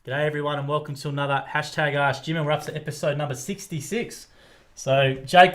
G'day everyone and welcome to another hashtag Ask Jim, and we're up to episode number 66. So Jake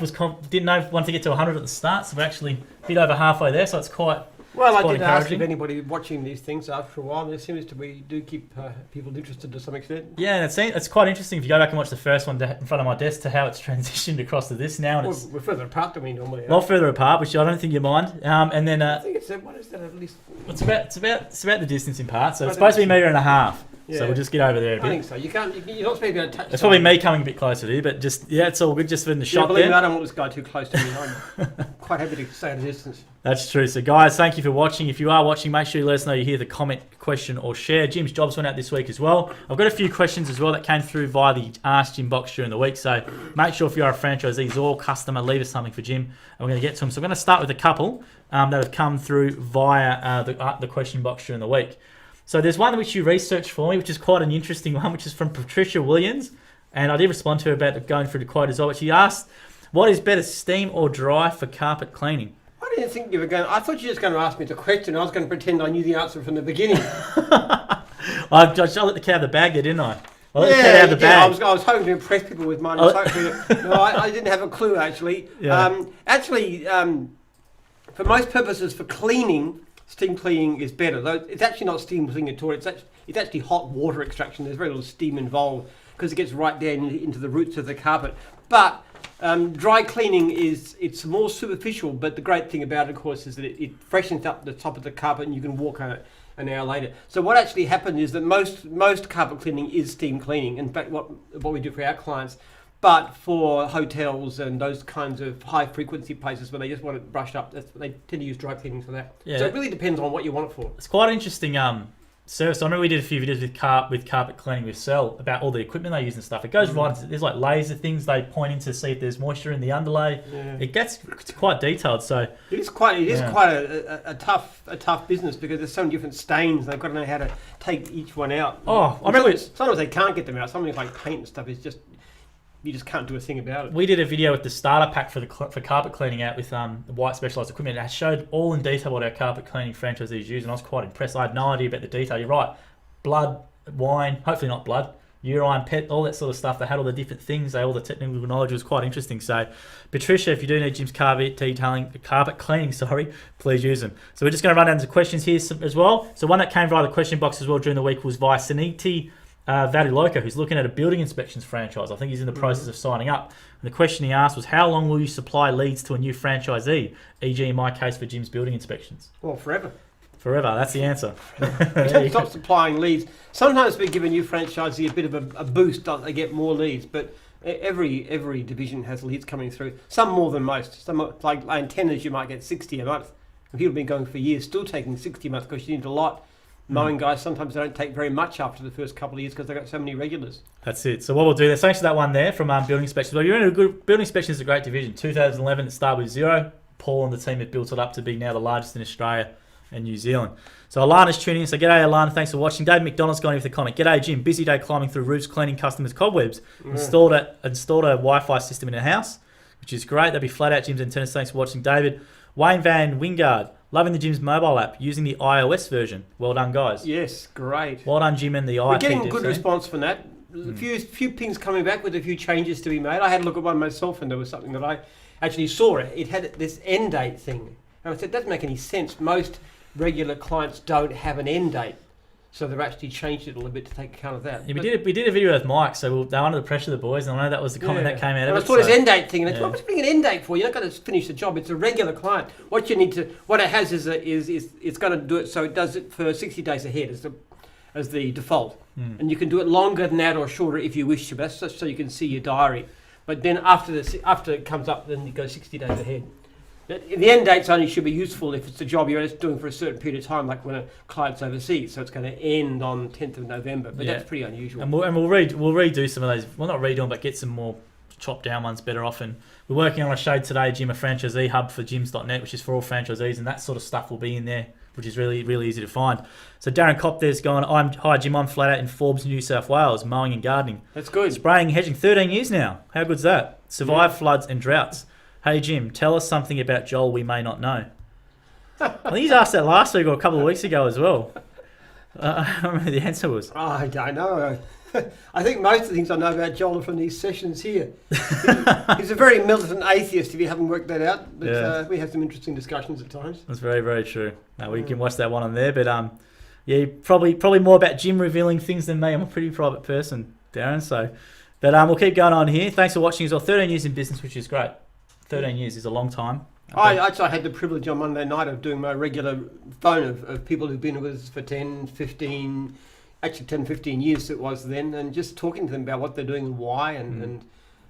didn't want to get to 100 at the start, so we're actually a bit over halfway there, so it's quite I quite did ask if anybody watching these things after a while, and it seems to we do keep people interested to some extent. Yeah, and it's quite interesting if you go back and watch the first one in front of my desk to how it's transitioned across to this now. And We're further apart than we normally are. A lot further apart, which I don't think you mind. And then I think it's what is that at least? It's about the distance in part, so it's supposed to be 1.5 meters. Yeah. So we'll just get over there a bit. I think so. You're not supposed to be able to touch. It's probably me coming a bit closer to you, but just it's all good. Just in the shot believe there. me, I don't want this guy too close to me. I'm quite happy to stay at a distance. That's true. So guys, thank you for watching. If you are watching, make sure you let us know you hear the comment, question or share. Jim's jobs went out this week as well. I've got a few questions as well that came through via the Ask Jim box during the week. So make sure if you are a franchisee or customer, leave us something for Jim and we're going to get to them. So I'm going to start with a couple that have come through via the question box during the week. So there's one which you researched for me, which is quite an interesting one, which is from Patricia Williams. And I did respond to her about going through the quote as well. But she asked, what is better, steam or dry for carpet cleaning? I didn't think you were going. I thought you were just going to ask me the question. I was going to pretend I knew the answer from the beginning. I let the cat out of the bag there, didn't I? I let the cat out of the bag. I was hoping to impress people with mine. I didn't have a clue, actually. Yeah. For most purposes, for cleaning, steam cleaning is better. Though it's actually not steam cleaning at all. It's actually hot water extraction. There's very little steam involved because it gets right down into the roots of the carpet. But dry cleaning it's more superficial. But the great thing about it, of course, is that it freshens up the top of the carpet and you can walk on it an hour later. So what actually happened is that most carpet cleaning is steam cleaning. In fact, what we do for our clients. But for hotels and those kinds of high-frequency places where they just want it brushed up, they tend to use dry cleaning for that. Yeah. So it really depends on what you want it for. It's quite an interesting service. I remember we did a few videos with carpet cleaning with Cell about all the equipment they use and stuff. It goes right into, there's like laser things they point in to see if there's moisture in the underlay. Yeah. It's quite detailed. So it is quite a tough business because there's so many different stains. They've got to know how to take each one out. Oh, I remember sometimes they can't get them out. Something like paint and stuff is just. You just can't do a thing about it. We did a video with the starter pack for carpet cleaning out with the white specialised equipment. It showed all in detail what our carpet cleaning franchisees use, and I was quite impressed. I had no idea about the detail. You're right. Blood, wine, hopefully not blood, urine, pet, all that sort of stuff. They had all the different things. All the technical knowledge was quite interesting. So, Patricia, if you do need Jim's carpet cleaning, please use them. So we're just going to run down some questions here as well. So one that came via the question box as well during the week was via Saniti Valiloka, who's looking at a building inspections franchise. I think he's in the process of signing up. And the question he asked was, how long will you supply leads to a new franchisee, e.g. in my case for Jim's building inspections? Well, forever. Forever, that's the answer. You stop supplying leads. Sometimes we give a new franchisee a bit of a boost, don't they get more leads, but every division has leads coming through. Some more than most. Some like antennas, you might get 60 a month. And people have been going for years, still taking 60 a month because you need a lot. Mowing guys, sometimes they don't take very much after the first couple of years because they've got so many regulars. That's it. So what we'll do there, thanks for that one there from building inspections. Well, you're in a good building inspections is a great division. 2011 it started with 0. Paul and the team have built it up to be now the largest in Australia and New Zealand. So Alana's tuning in. So g'day Alana, thanks for watching. Dave McDonald's going in with a comment. G'day Jim, busy day climbing through roofs, cleaning customers' cobwebs. Installed a Wi-Fi system in a house, which is great. That'd be flat out Jim's antennas. Thanks for watching, David. Wayne Van Wingard. Loving the Jim's mobile app, using the iOS version. Well done, guys. Yes, great. Well done, Jim, and the iPad. We're getting good response from that. A few things coming back with a few changes to be made. I had a look at one myself, and there was something that I actually saw. It had this end date thing. And I said, it doesn't make any sense. Most regular clients don't have an end date. So they've actually changed it a little bit to take account of that. Yeah, we did a video with Mike, so they're under the pressure of the boys, and I know that was the comment that came out of it. I saw this end date thing, and it's what's being an end date for? You're not going to finish the job. It's a regular client. What it has is it's going to do it so it does it for 60 days ahead as the default, and you can do it longer than that or shorter if you wish to. But that's just so you can see your diary. But then after it comes up, then you go 60 days ahead. The end dates only should be useful if it's a job you're just doing for a certain period of time, like when a client's overseas. So it's going to end on 10th of November, but that's pretty unusual. And we'll redo some of those. Well, not redo them, but get some more chopped down ones better off. And we're working on a shade today, Jim, a franchisee hub for gyms.net, which is for all franchisees, and that sort of stuff will be in there, which is really, really easy to find. So Darren Kopp there's going, hi Jim, I'm flat out in Forbes, New South Wales, mowing and gardening. That's good. Spraying and hedging, 13 years now. How good's that? Survived floods and droughts. Hey Jim, tell us something about Joel we may not know. I think he's asked that last week or a couple of weeks ago as well. I don't remember the answer was. I don't know. I think most of the things I know about Joel are from these sessions here. He's a very militant atheist, if you haven't worked that out. But Yeah. we have some interesting discussions at times. That's very, very true. Now we can watch that one on there, but yeah, probably more about Jim revealing things than me. I'm a pretty private person, Darren. So, but we'll keep going on here. Thanks for watching as well. 13 years in business, which is great. 13 years is a long time. I actually had the privilege on Monday night of doing my regular phone of people who've been with us for 10, 15 years it was then, and just talking to them about what they're doing and why. And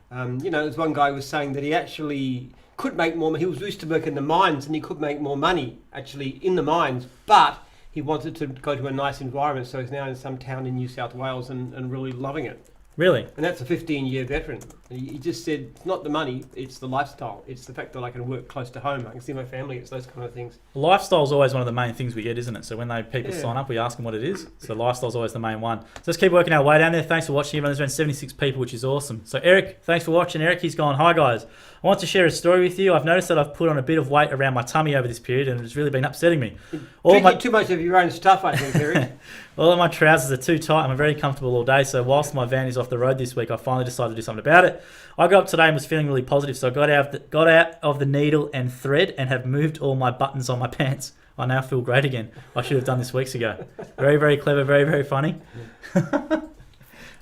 there's one guy who was saying that he actually could make more. He was used to work in the mines and he could make more money actually in the mines, but he wanted to go to a nice environment, so he's now in some town in New South Wales and really loving it. Really? And that's a 15-year veteran. He just said, it's not the money, it's the lifestyle. It's the fact that I can work close to home, I can see my family, it's those kind of things. Lifestyle's always one of the main things we get, isn't it? So when people sign up, we ask them what it is. So lifestyle's always the main one. So let's keep working our way down there. Thanks for watching, everyone. There's around 76 people, which is awesome. So Eric, thanks for watching. Eric, he's gone, hi guys. I want to share a story with you. I've noticed that I've put on a bit of weight around my tummy over this period and it's really been upsetting me. Drinking too much of your own stuff, I think, Eric. All of my trousers are too tight. I'm very comfortable all day. So whilst my van is off the road this week, I finally decided to do something about it. I got up today and was feeling really positive. So I got out of the needle and thread and have moved all my buttons on my pants. I now feel great again. I should have done this weeks ago. Very, very clever. Very, very funny.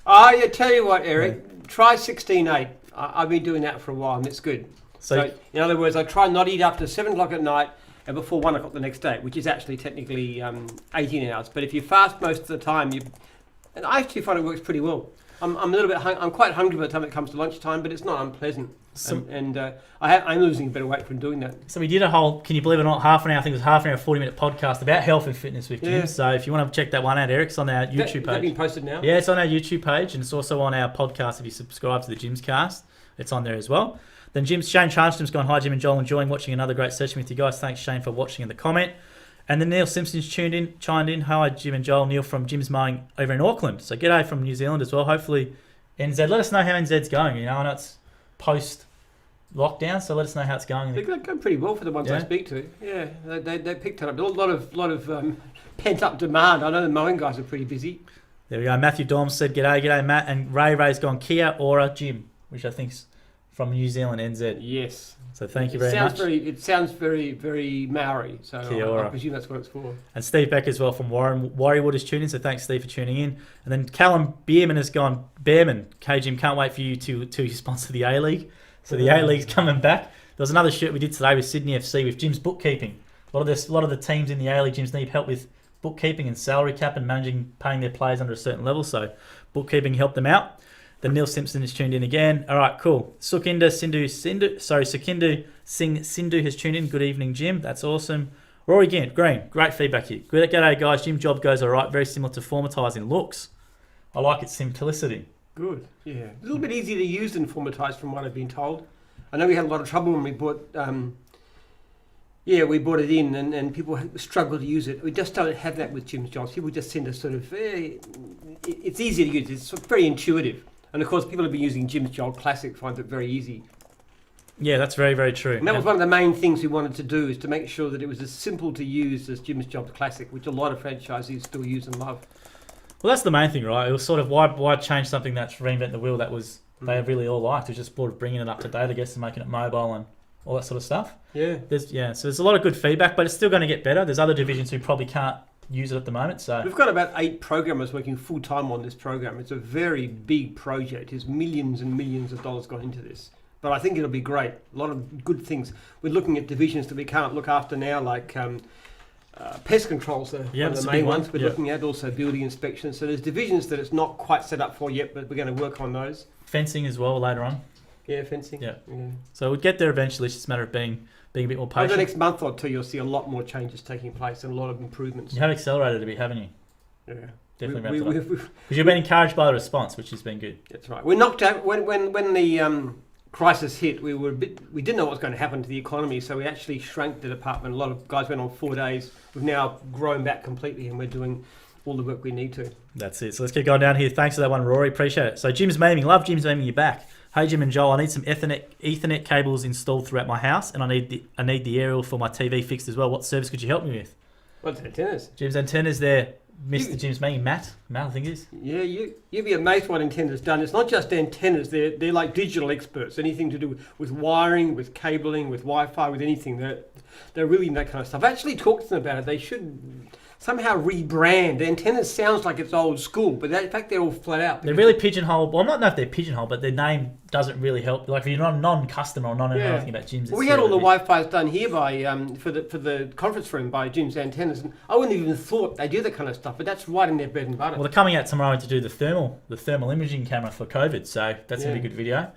I tell you what, Eric, try 16-8. I've been doing that for a while and it's good. So in other words, I try not to eat after 7 o'clock at night and before 1 o'clock the next day, which is actually technically 18 hours. But if you fast most of the time, and I actually find it works pretty well. I'm a little bit I'm quite hungry by the time it comes to lunchtime, but it's not unpleasant. I'm losing a bit of weight from doing that. So we did a whole, can you believe it or not, half an hour, I think it was half an hour, 40-minute podcast about health and fitness with Jim. Yeah. So if you want to check that one out, Eric, it's on our YouTube Is page. that being posted now? Yeah, it's on our YouTube page and it's also on our podcast if you subscribe to the Jim's Cast. It's on there as well. Then Shane Charnstrom's gone, hi Jim and Joel, enjoying watching another great session with you guys. Thanks Shane for watching in the comment. And then Neil Simpson's chimed in. Hi Jim and Joel, Neil from Jim's Mowing over in Auckland. So g'day from New Zealand as well. Hopefully NZ, let us know how NZ's going. I know it's post lockdown, so let us know how it's going. They're going pretty well for the ones I speak to. Yeah, they picked it up. A lot of pent up demand. I know the mowing guys are pretty busy. There we go. Matthew Dorm said g'day Matt, and Ray's gone Kia Ora Jim, which I think's from New Zealand NZ. Yes. So thank you very much. It sounds very, very Maori. So I presume that's what it's for. And Steve Beck as well from Warriewood is tuning in. So thanks Steve for tuning in. And then Callum Beerman has gone. Beerman, Jim, can't wait for you to sponsor the A League. So the A League's coming back. There was another shoot we did today with Sydney FC with Jim's bookkeeping. A lot of the teams in the A League, Jim's, need help with bookkeeping and salary cap and paying their players under a certain level. So bookkeeping helped them out. Then Neil Simpson is tuned in again. All right, cool. Sukindu Singh Sindhu has tuned in. Good evening, Jim. That's awesome. Rory Green, great feedback here. G'day, guys. Jim job goes all right. Very similar to Formatising looks. I like its simplicity. Good. Yeah. A little bit easier to use than Formatise from what I've been told. I know we had a lot of trouble when we bought we bought it in and people struggle to use it. We just don't have that with Jim's jobs. People just send us sort of, it's easy to use. It's very intuitive. And of course, people have been using Jim's Job Classic find it very easy. Yeah, that's very, very true. And that was one of the main things we wanted to do, is to make sure that it was as simple to use as Jim's Job Classic, which a lot of franchisees still use and love. Well, that's the main thing, right? It was sort of why change something that's reinvent the wheel that was they really all liked. It was just sort of bringing it up to date, I guess, and making it mobile and all that sort of stuff. Yeah. So there's a lot of good feedback, but it's still going to get better. There's other divisions who probably can't use it at the moment. So we've got about 8 programmers working full time on this program. It's a very big project. There's millions and millions of dollars gone into this. But I think it'll be great. A lot of good things. We're looking at divisions that we can't look after now, like pest controls are one of the main ones we're looking at, also building inspection. So there's divisions that it's not quite set up for yet, but we're going to work on those. Fencing as well later on. Yeah, fencing. Yeah. So we'll get there eventually. It's just a matter of being a bit more patient. Over the next month or two, you'll see a lot more changes taking place and a lot of improvements. You have accelerated a bit, haven't you? Yeah. Definitely. Because you've been encouraged by the response, which has been good. That's right. We knocked out when the crisis hit. We didn't know what was going to happen to the economy, so we actually shrank the department. A lot of guys went on 4 days. We've now grown back completely, and we're doing all the work we need to. That's it. So let's keep going down here. Thanks for that one, Rory. Appreciate it. So Jim's Maiming. Love Jim's Maiming you back. Hey Jim and Joel, I need some Ethernet cables installed throughout my house, and I need the aerial for my TV fixed as well. What service could you help me with? What's antennas? Jim's antennas there. Mr. You- Jim's main Matt, I think it is. Yeah, you'd be amazed what antennas done. It's not just antennas; they're like digital experts. Anything to do with wiring, with cabling, with Wi-Fi, with anything. They're really in that kind of stuff. I actually talked to them about it. They should somehow rebrand. Antennas sounds like it's old school, but in fact they're all flat out. They're really pigeonholed. Well, I don't know if they're pigeonholed, but their name doesn't really help. Like if you're not a non-customer or not knowing anything about Jim's. Well, we had all the Wi-Fi's done here by for the conference room by Jim's Antennas, and I wouldn't even thought they do that kind of stuff, but that's right in their bread and butter. Well, they're coming out tomorrow to do the thermal imaging camera for COVID, so that's gonna be a good video.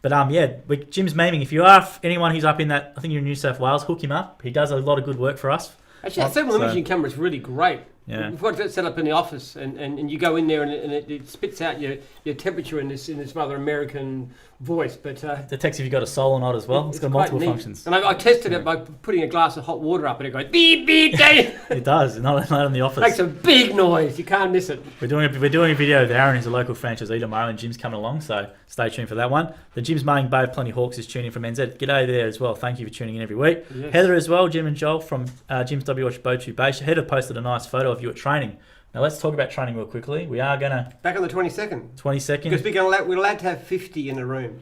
But Jim's memeing. If you are anyone who's up in that, I think you're in New South Wales, hook him up. He does a lot of good work for us. Actually, that thermal imaging camera is really great. Yeah. We've got it set up in the office, and you go in there and it spits out your temperature in this rather American voice. But detects if you've got a soul or not as well. It's got multiple functions. And I tested it by putting a glass of hot water up, and it goes beep beep. It does. Not in the office. Makes a big noise. You can't miss it. We're doing a video with Aaron, who's a local franchisee tomorrow, and Jim's coming along, so stay tuned for that one. The Jim's Mowing Bay Plenty Hawks is tuning in from NZ. G'day there as well. Thank you for tuning in every week. Yes. Heather as well, Jim and Joel from Jim's WH Botu Bay. Heather posted a nice photo of you at training. Now let's talk about training real quickly. We are gonna back on the 22nd. 22nd Because we're allowed to have 50 in a room.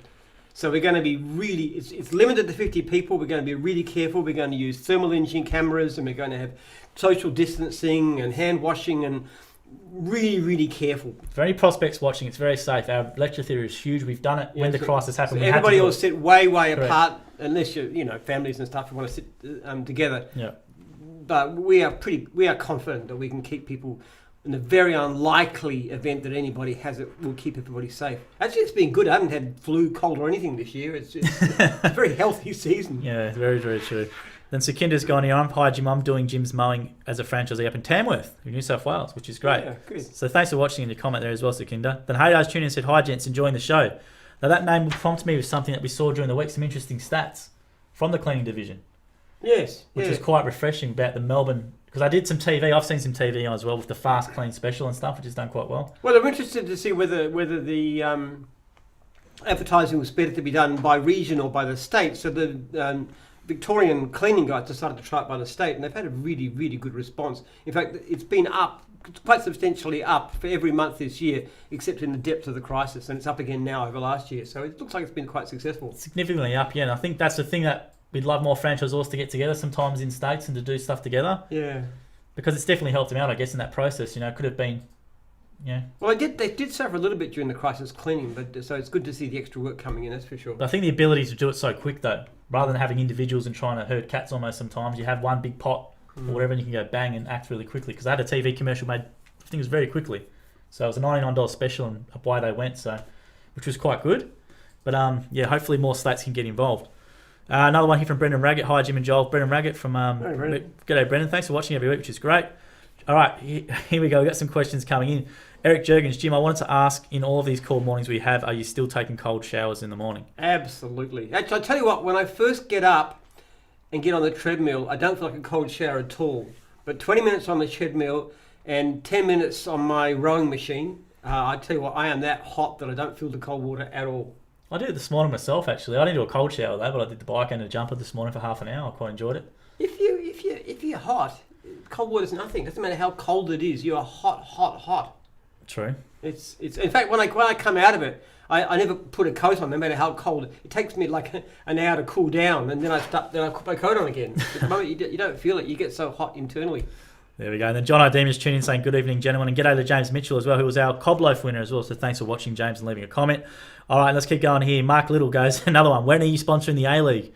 So we're going to be really, it's limited to 50 people. We're going to be really careful. We're going to use thermal imaging cameras, and we're going to have social distancing and hand washing, and really, really careful. For any prospects watching, it's very safe. Our lecture theatre is huge. We've done it when the crisis happened. So everybody will sit way Correct. apart, unless you're families and stuff who want to sit together. Yeah. But we are confident that we can keep people. In the very unlikely event that anybody has it, we'll keep everybody safe. Actually, it's been good. I haven't had flu, cold, or anything this year. It's a very healthy season. Yeah, very, very true. Then Sukinder's gone here. Hi, Jim. I'm doing Jim's Mowing as a franchisee up in Tamworth, in New South Wales, which is great. Yeah, good. So thanks for watching and your comment there as well, Sukinder. Then Haydar's tuned in and said, hi, gents, enjoying the show. Now, that name prompted me with something that we saw during the week, some interesting stats from the cleaning division. Yes. Which was quite refreshing about the Melbourne... Because I did some TV. I've seen some TV as well with the Fast Clean Special and stuff, which has done quite well. Well, I'm interested to see whether the advertising was better to be done by region or by the state. So the Victorian cleaning guys decided to try it by the state, and they've had a really, really good response. In fact, it's been up, quite substantially up for every month this year, except in the depths of the crisis, and it's up again now over last year. So it looks like it's been quite successful. Significantly up, yeah. And I think that's the thing that we'd love more franchisors to get together sometimes in states and to do stuff together. Yeah. Because it's definitely helped them out, I guess, in that process. It could have been, Well, they did suffer a little bit during the crisis cleaning, but so it's good to see the extra work coming in, that's for sure. But I think the ability to do it so quick, though, rather than having individuals and trying to herd cats almost sometimes, you have one big pot or whatever and you can go bang and act really quickly. Because I had a TV commercial made, I think it was very quickly. So it was a $99 special and away they went, which was quite good. But hopefully more states can get involved. Another one here from Brendan Raggett. Hi, Jim and Joel. Brendan Raggett from... Hey, Brendan. G'day, Brendan. Thanks for watching every week, which is great. All right, here we go. We've got some questions coming in. Eric Jurgens, Jim, I wanted to ask, in all of these cold mornings we have, are you still taking cold showers in the morning? Absolutely. Actually, I'll tell you what, when I first get up and get on the treadmill, I don't feel like a cold shower at all. But 20 minutes on the treadmill and 10 minutes on my rowing machine, I tell you what, I am that hot that I don't feel the cold water at all. I did it this morning myself, actually. I didn't do a cold shower though, but I did the bike and a jumper this morning for half an hour. I quite enjoyed it. If you're hot, cold water's nothing. It doesn't matter how cold it is. You are hot. True. It's in fact when I come out of it, I never put a coat on, no matter how cold. It takes me like an hour to cool down, and then I put my coat on again. At the moment you don't feel it. You get so hot internally. There we go. And then John O'Deem is tuning in saying, good evening, gentlemen. And g'day to James Mitchell as well, who was our Cobloaf winner as well. So thanks for watching, James, and leaving a comment. All right, let's keep going here. Mark Little goes, another one. When are you sponsoring the A-League?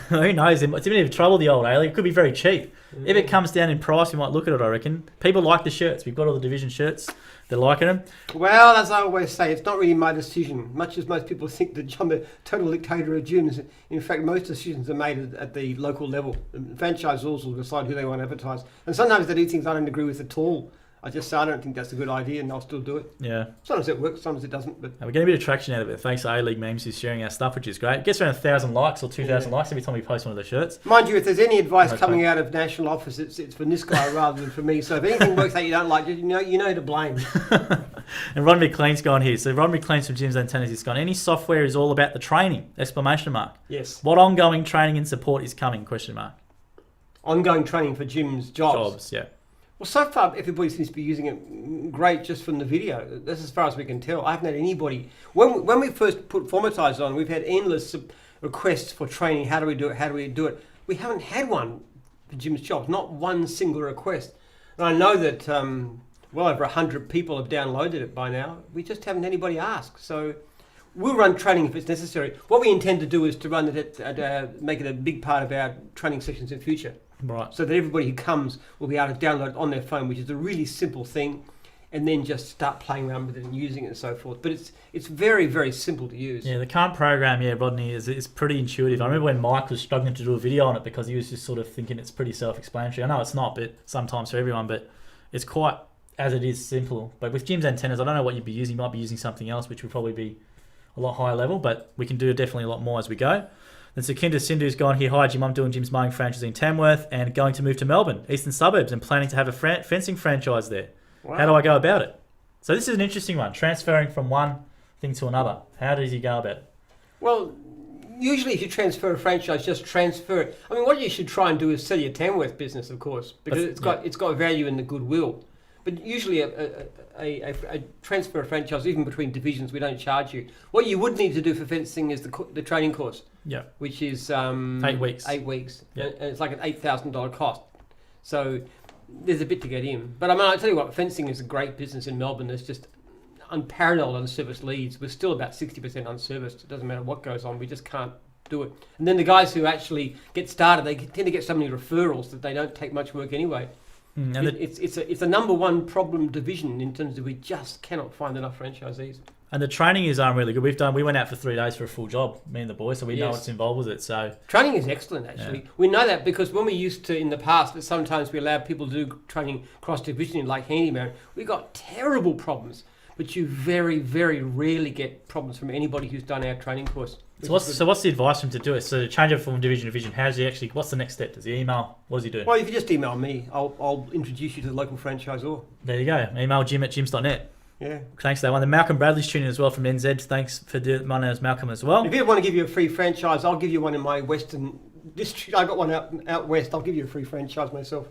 Who knows? It's a bit of trouble, the old A-League. It could be very cheap. If it comes down in price, we might look at it, I reckon. People like the shirts. We've got all the division shirts. They're liking them. Well, as I always say, it's not really my decision. Much as most people think that I'm the total dictator of gyms, in fact, most decisions are made at the local level. The franchisors will decide who they want to advertise. And sometimes they do things I don't agree with at all. I just say I don't think that's a good idea, and I'll still do it. Yeah. Sometimes it works, sometimes it doesn't. But we're getting a bit of traction out of it. Thanks to A-League Memes who's sharing our stuff, which is great. It gets around 1,000 likes or 2,000 likes every time we post one of the shirts. Mind you, if there's any advice coming out of national office, it's for this guy rather than for me. So if anything works out you don't like, you know to blame. And Ron McLean's gone here. So Ron McLean's from Jim's Antennas has gone, any software is all about the training? Exclamation mark. Yes. What ongoing training and support is coming? Question mark. ongoing training for Jim's jobs. Yeah. Well, so far everybody seems to be using it great just from the video. That's as far as we can tell. I haven't had anybody. When we first put Formatize on, we've had endless requests for training. How do we do it? How do we do it? We haven't had one for Jim's jobs. Not one single request. And I know that well over 100 people have downloaded it by now. We just haven't had anybody ask. So we'll run training if it's necessary. What we intend to do is to run it make it a big part of our training sessions in future. Right. So that everybody who comes will be able to download it on their phone, which is a really simple thing, and then just start playing around with it and using it and so forth. But it's very, very simple to use. Yeah, the current program, Rodney, is pretty intuitive. I remember when Mike was struggling to do a video on it because he was just sort of thinking it's pretty self-explanatory. I know it's not, but sometimes for everyone, but it's quite, as it is, simple. But with Jim's antennas, I don't know what you'd be using. You might be using something else, which would probably be a lot higher level, but we can do definitely a lot more as we go. Then Sukinder Sindhu's gone here. Hi Jim, I'm doing Jim's mowing franchise in Tamworth and going to move to Melbourne, eastern suburbs, and planning to have a fencing franchise there. Wow. How do I go about it? So this is an interesting one, transferring from one thing to another. How does he go about it? Well, usually if you transfer a franchise, just transfer it. I mean, what you should try and do is sell your Tamworth business, of course, because it's got value in the goodwill. But usually a transfer of franchise, even between divisions, we don't charge you. What you would need to do for fencing is the training course. Yeah. Which is 8 weeks. 8 weeks. Yeah. And it's like an $8,000 cost. So there's a bit to get in. But I mean, I tell you what, fencing is a great business in Melbourne. There's just unparalleled unserviced leads. We're still about 60% unserviced. It doesn't matter what goes on. We just can't do it. And then the guys who actually get started, they tend to get so many referrals that they don't take much work anyway. It's a number one problem division in terms of we just cannot find enough franchisees. And the training is really good. We went out for 3 days for a full job, me and the boys, so we know what's involved with it. So training is excellent, actually. Yeah. We know that because when we used to in the past, that sometimes we allowed people to do training cross division like handyman. We got terrible problems, but you very, very rarely get problems from anybody who's done our training course. So what's the advice for him to do it? So to change it from division to division, what's the next step? Does he email? What does he do? Well, if you just email me, I'll introduce you to the local franchisor. There you go. Email Jim@jims.net. Yeah. Thanks for that one. Then Malcolm Bradley's tuning as well from NZ. Thanks for my name's Malcolm as well. If you want to give you a free franchise, I'll give you one in my western district. I got one out west. I'll give you a free franchise myself.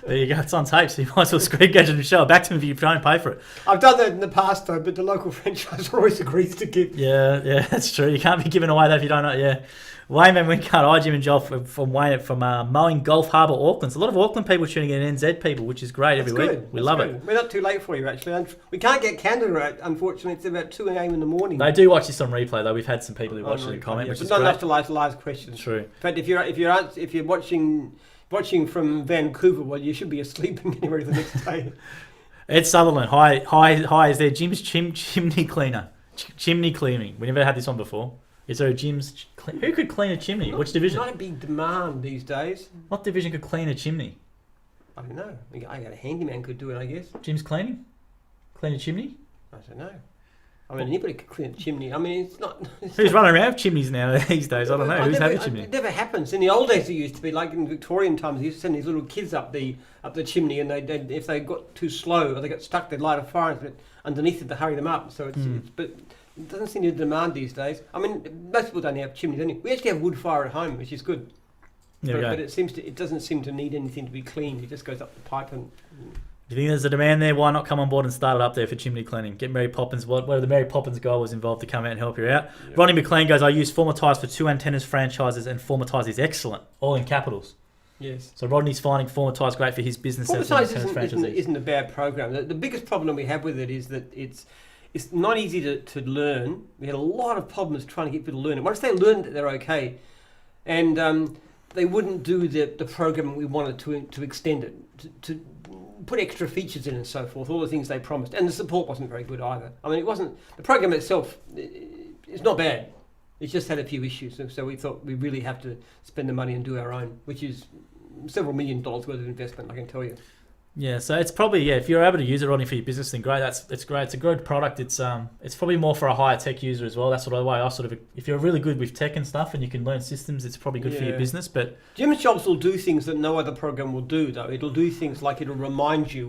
There you go. It's on tape, so you might as well screen gadget and show it back to him if you try and pay for it. I've done that in the past though, but the local franchisor always agrees to give. Yeah, that's true. You can't be giving away that if you don't know. Yeah. Wayne Van Winkart, hi Jim and Joel from Mowing, Gulf Harbour, Auckland. There's a lot of Auckland people tuning in, NZ people, which is great every week. We love it. We're not too late for you, actually. We can't get Canada right, unfortunately. It's about 2 a.m. in the morning. They do watch this on replay, though. We've had some people who watch it and comment, which is not great. enough to live questions. True. In fact, if you're watching from Vancouver, well, you should be asleep and getting ready for the next day. Ed Sutherland, hi. Is there Jim's chimney cleaner? Chimney cleaning. We never had this one before. Is there a Jim's... Who could clean a chimney? Which division? Not a big demand these days. What division could clean a chimney? I don't know. I got a handyman could do it, I guess. Jim's cleaning? Clean a chimney? I don't know. I mean, anybody could clean a chimney. I mean, it's not... Who's running around with chimneys now these days? I don't know. Who's having a chimney? It never happens. In the old days, it used to be like in Victorian times. They used to send these little kids up the chimney, and if they got too slow or they got stuck, they'd light a fire underneath it to hurry them up. So but it doesn't seem to demand these days. I mean, most people don't have chimneys anyway. We actually have wood fire at home, which is good. But it doesn't seem to need anything to be cleaned. It just goes up the pipe and. Do you think there's a demand there? Why not come on board and start it up there for chimney cleaning? Get Mary Poppins. Where the Mary Poppins guy was involved to come out and help you out. Yeah. Ronnie McLean goes, I use Formatize for 2 antennas franchises, and Formatize is excellent. All in capitals. Yes. So Rodney's finding Formatize great for his business. Formatize isn't a bad program. The biggest problem we have with it is that it's not easy to learn. We had a lot of problems trying to get people to learn it. Once they learned it, they're okay. And they wouldn't do the program we wanted to extend it, to put extra features in and so forth, all the things they promised. And the support wasn't very good either. I mean, the program itself is not bad. It just had a few issues. So we thought we really have to spend the money and do our own, which is several $1 million worth of investment, I can tell you. Yeah, so it's probably, if you're able to use it, Rodney, for your business, then great. It's great. It's a good product. It's probably more for a higher tech user as well. That's the way I if you're really good with tech and stuff and you can learn systems, it's probably good for your business. But Jim's Jobs will do things that no other program will do, though. It'll do things like it'll remind you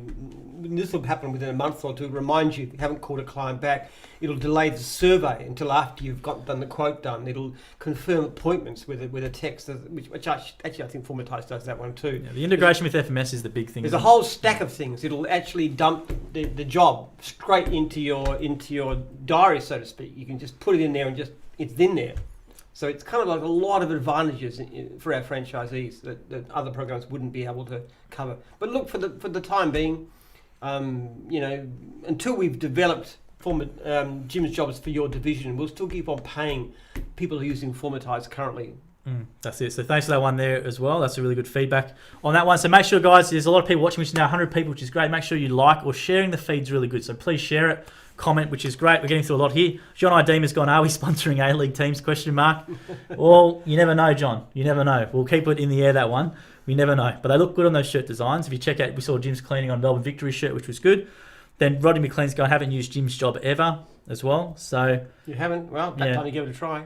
this will happen within a month or two, remind you if you haven't called a client back. It'll delay the survey until after you've done the quote done. It'll confirm appointments with a text, which actually I think Formatise does that one too. Yeah, the integration with FMS is the big thing. There's a whole stack of things. It'll actually dump the job straight into your diary, so to speak. You can just put it in there and it's in there. So it's kind of like a lot of advantages for our franchisees that other programs wouldn't be able to cover. But look, for the time being, until we've developed Jim's jobs for your division, we'll still keep on paying people who are using Formatise currently. That's it. So thanks for that one there as well. That's a really good feedback on that one. So make sure, guys, there's a lot of people watching, which is now 100 people, which is great. Make sure you like or sharing the feed's really good. So please share it, comment, which is great. We're getting through a lot here. John Ideema's gone, are we sponsoring A-League teams? ? Well, you never know, John. You never know. We'll keep it in the air, that one. We never know. But they look good on those shirt designs. If you check out, we saw Jim's cleaning on Melbourne Victory shirt, which was good. Then Rodney McLean's going, haven't used Jim's job ever as well. So you haven't? Well, that time you give it a try.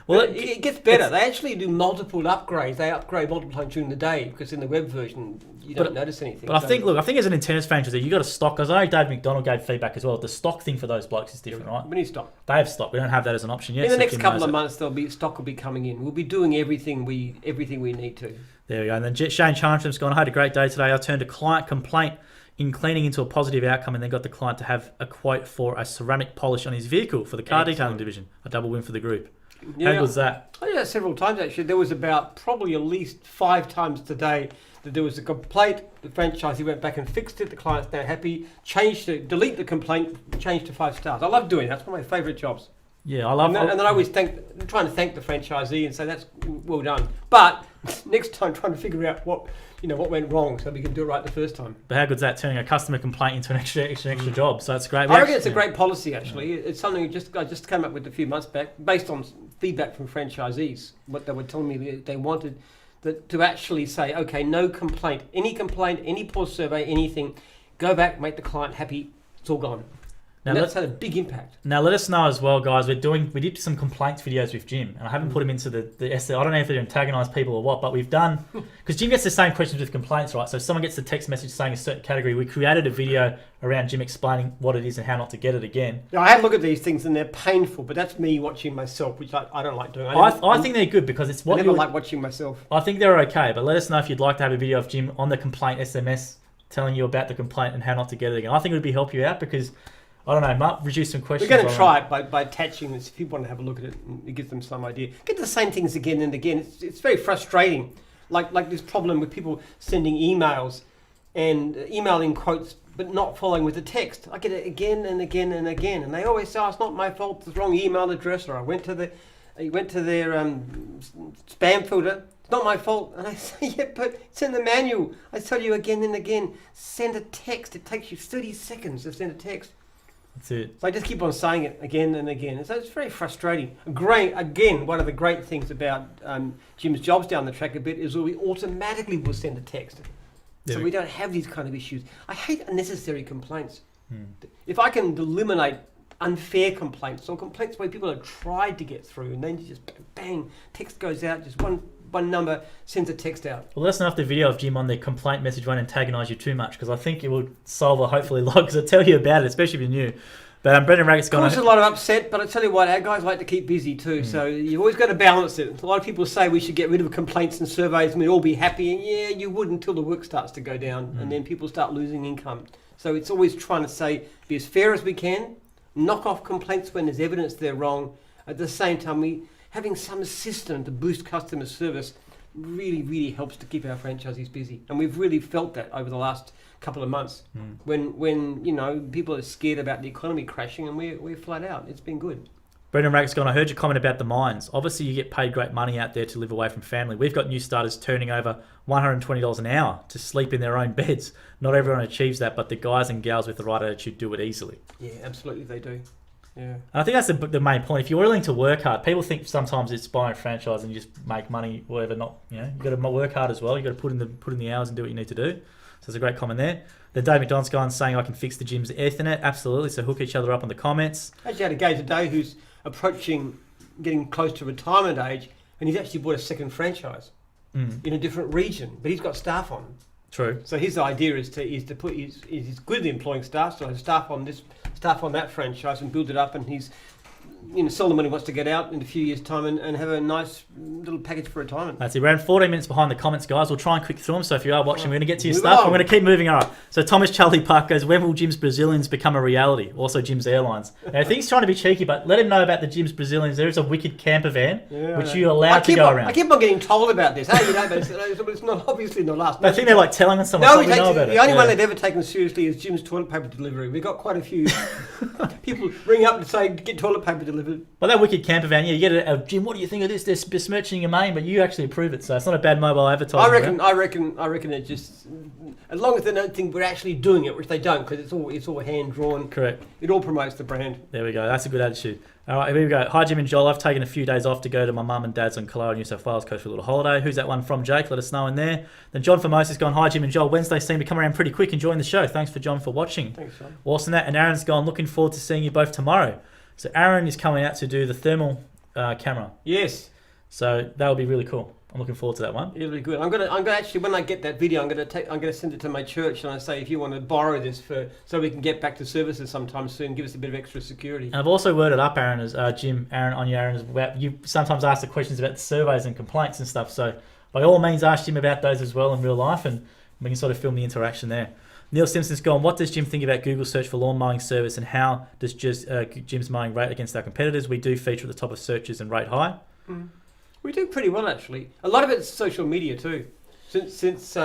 Well, it gets better. They actually do multiple upgrades. They upgrade multiple times during the day because in the web version you don't notice anything. But I think as an intense franchisee, you got to stock. Because I know Dave McDonald gave feedback as well. The stock thing for those blokes is different, right? We need stock. They have stock. We don't have that as an option yet. In the next couple of months, stock will be coming in. We'll be doing everything we need to. There we go. And then Shane Charntram's gone, I had a great day today. I turned a client complaint in cleaning into a positive outcome and then got the client to have a quote for a ceramic polish on his vehicle for the car detailing division. A double win for the group. Yeah. How was that? Oh, yeah, several times actually. There was about probably at least 5 times today that there was a complaint. The franchisee went back and fixed it. The client's now happy. Delete the complaint, change to 5 stars. I love doing that. That's one of my favourite jobs. Yeah, I love it. And then I always trying to thank the franchisee and say that's well done. But next time, trying to figure out what went wrong so we can do it right the first time. But how good's that, turning a customer complaint into an extra job? So that's great. I reckon it's a great policy actually. It's something I just came up with a few months back based on feedback from franchisees. What they were telling me they wanted to actually say, okay, no complaint, any poor survey, anything, go back, make the client happy, it's all gone. Now that's had a big impact. Now let us know as well, guys. We did some complaints videos with Jim, and I haven't put them into the essay. I don't know if they're antagonise people or what, but we've done because Jim gets the same questions with complaints, right? So if someone gets the text message saying a certain category, we created a video around Jim explaining what it is and how not to get it again. Yeah, I had a look at these things and they're painful, but that's me watching myself, which I don't like doing. I think they're good because it's what I never like watching myself. I think they're okay, but let us know if you'd like to have a video of Jim on the complaint SMS telling you about the complaint and how not to get it again. I think it would help you out because. I don't know, might reduce some questions. We're going to try it by attaching this. If people want to have a look at it, and it gives them some idea. Get the same things again and again. It's very frustrating. Like this problem with people sending emails and emailing quotes, but not following with the text. I get it again and again and again, and they always say, "Oh, it's not my fault. It's the wrong email address," or "I went to their spam filter. It's not my fault." And I say, "Yeah, but it's in the manual. I tell you again and again. Send a text. It takes you 30 seconds to send a text." That's it. So I just keep on saying it again and again. So it's very frustrating. Again, one of the great things about Jim's jobs down the track a bit is we automatically will send a text. So we don't have these kind of issues. I hate unnecessary complaints. If I can eliminate unfair complaints or complaints where people have tried to get through and then you just bang, text goes out, just one number sends a text out. Well, let's know if the video of Jim on the complaint message won't antagonise you too much because I think it will solve a hopefully lot because it'll tell you about it, especially if you're new. But Brendan Raggett's gone. There's a lot of upset, but I tell you what, our guys like to keep busy too, so you've always got to balance it. A lot of people say we should get rid of complaints and surveys and we'd all be happy, and yeah, you would until the work starts to go down and then people start losing income. So it's always trying to say, be as fair as we can, knock off complaints when there's evidence they're wrong. At the same time, having some system to boost customer service really, really helps to keep our franchisees busy. And we've really felt that over the last couple of months when people are scared about the economy crashing and we're flat out. It's been good. Brendan Raggett's gone, I heard your comment about the mines. Obviously, you get paid great money out there to live away from family. We've got new starters turning over $120 an hour to sleep in their own beds. Not everyone achieves that, but the guys and gals with the right attitude do it easily. Yeah, absolutely they do. Yeah. And I think that's the main point. If you're willing to work hard, people think sometimes it's buying a franchise and you just make money, whatever. Not, you've got to work hard as well. You've got to put in the hours and do what you need to do. So there's a great comment there. Then Dave McDonald's gone saying I can fix the gym's Ethernet. Absolutely. So hook each other up on the comments. I actually had a guy today who's approaching getting close to retirement age, and he's actually bought a second franchise in a different region, but he's got staff on. True. So his idea is to put he's good at employing staff, so staff on that franchise and build it up, and he's seldom when he wants to get out in a few years' time and have a nice little package for retirement. That's it. We're around 14 minutes behind the comments, guys. We'll try and quick through them. So if you are watching, we're going to get to your Move stuff. on. I'm going to keep moving. All right. So Thomas Charlie Park goes, when will Jim's Brazilians become a reality? Also Jim's Airlines. Now, I think he's trying to be cheeky, but let him know about the Jim's Brazilians. There is a wicked camper van, which you're allowed to go around. I keep on getting told about this. Hey, but it's not obviously not us. I think they're like telling us something. No, We know about the it. only one they've ever taken seriously is Jim's toilet paper delivery. We've got quite a few people ring up and say, get toilet paper delivered. Well, that wicked camper van, you get a Jim, what do you think of this? They're besmirching your main, but you actually approve it, so it's not a bad mobile advertising. I reckon it just, as long as they don't think we're actually doing it, which they don't, because it's all hand drawn. Correct. It all promotes the brand. There we go. That's a good attitude. All right, here we go. Hi, Jim and Joel. I've taken a few days off to go to my mum and dad's on Kalara, New South Wales coast for a little holiday. Who's that one from, Jake? Let us know in there. Then John Formosa's gone, hi, Jim and Joel. Wednesday seem to come around pretty quick, enjoying the show. Thanks for John for watching. Thanks, John. Awesome that. And Aaron's gone, looking forward to seeing you both tomorrow. So Aaron is coming out to do the thermal camera. Yes. So that will be really cool. I'm looking forward to that one. It'll be good. I'm gonna actually, when I get that video, I'm gonna send it to my church and I say, if you want to borrow this so we can get back to services sometime soon, give us a bit of extra security. And I've also worded up Aaron as Aaron, about you sometimes ask the questions about the surveys and complaints and stuff. So by all means, ask Jim about those as well in real life, and we can sort of film the interaction there. Neil Simpson's gone, what does Jim think about Google search for lawn mowing service, and how does Jim's mowing rate against our competitors? We do feature at the top of searches and rate high. Mm. We do pretty well, actually. A lot of it's social media too. Since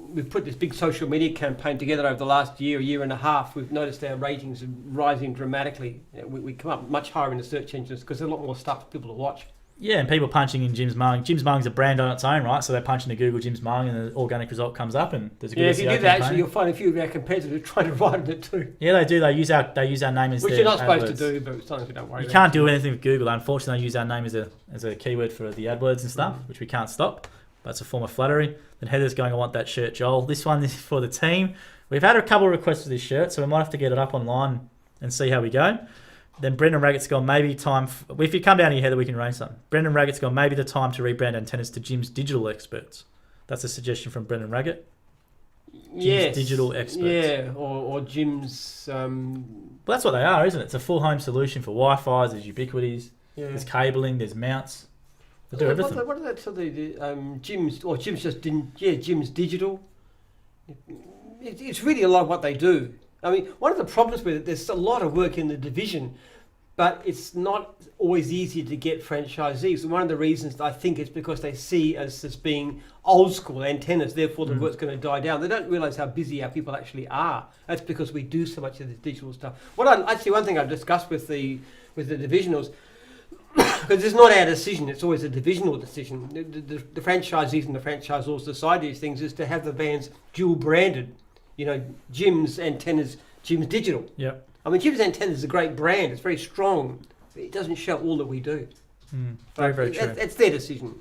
we've put this big social media campaign together over the last year and a half, we've noticed our ratings are rising dramatically. We come up much higher in the search engines because there's a lot more stuff for people to watch. Yeah, and people punching in Jim's Mowing. Jim's Mowing's a brand on its own, right? So they're punching to Google Jim's Mowing and the organic result comes up, and there's a good if you SEO do that, campaign. actually, you'll find a few of our competitors trying to write it too. Yeah, they do. They use our name as Which their you're not supposed AdWords. to do, but it's something we don't worry You about. can't do anything with Google. Unfortunately, they use our name as a keyword for the AdWords and stuff, which we can't stop. But it's a form of flattery. Then Heather's going, I want that shirt, Joel. This one is for the team. We've had a couple of requests for this shirt, so we might have to get it up online and see how we go. Then Brendan Raggett's gone, maybe time... if you come down here, Heather, we can arrange something. Brendan Raggett's gone, maybe the time to rebrand antennas to Jim's Digital Experts. That's a suggestion from Brendan Raggett. Jim's Digital Experts. Yeah, or Jim's... Well, that's what they are, isn't it? It's a full home solution for Wi-Fi. There's ubiquities. Yeah. There's cabling. There's mounts. They do everything. What are they? So Jim's Digital. It's really a lot of what they do. I mean, one of the problems with it, there's a lot of work in the division, but it's not always easy to get franchisees. And one of the reasons I think it's because they see us as being old school antennas, therefore the work's going to die down. They don't realise how busy our people actually are. That's because we do so much of this digital stuff. One thing I've discussed with the divisionals, because it's not our decision, it's always a divisional decision. The franchisees and the franchisors decide these things, is to have the vans dual branded. You know, Jim's Antennas, Jim's Digital. Yep. I mean, Jim's Antennas is a great brand. It's very strong. It doesn't show all that we do. Very true. It's their decision.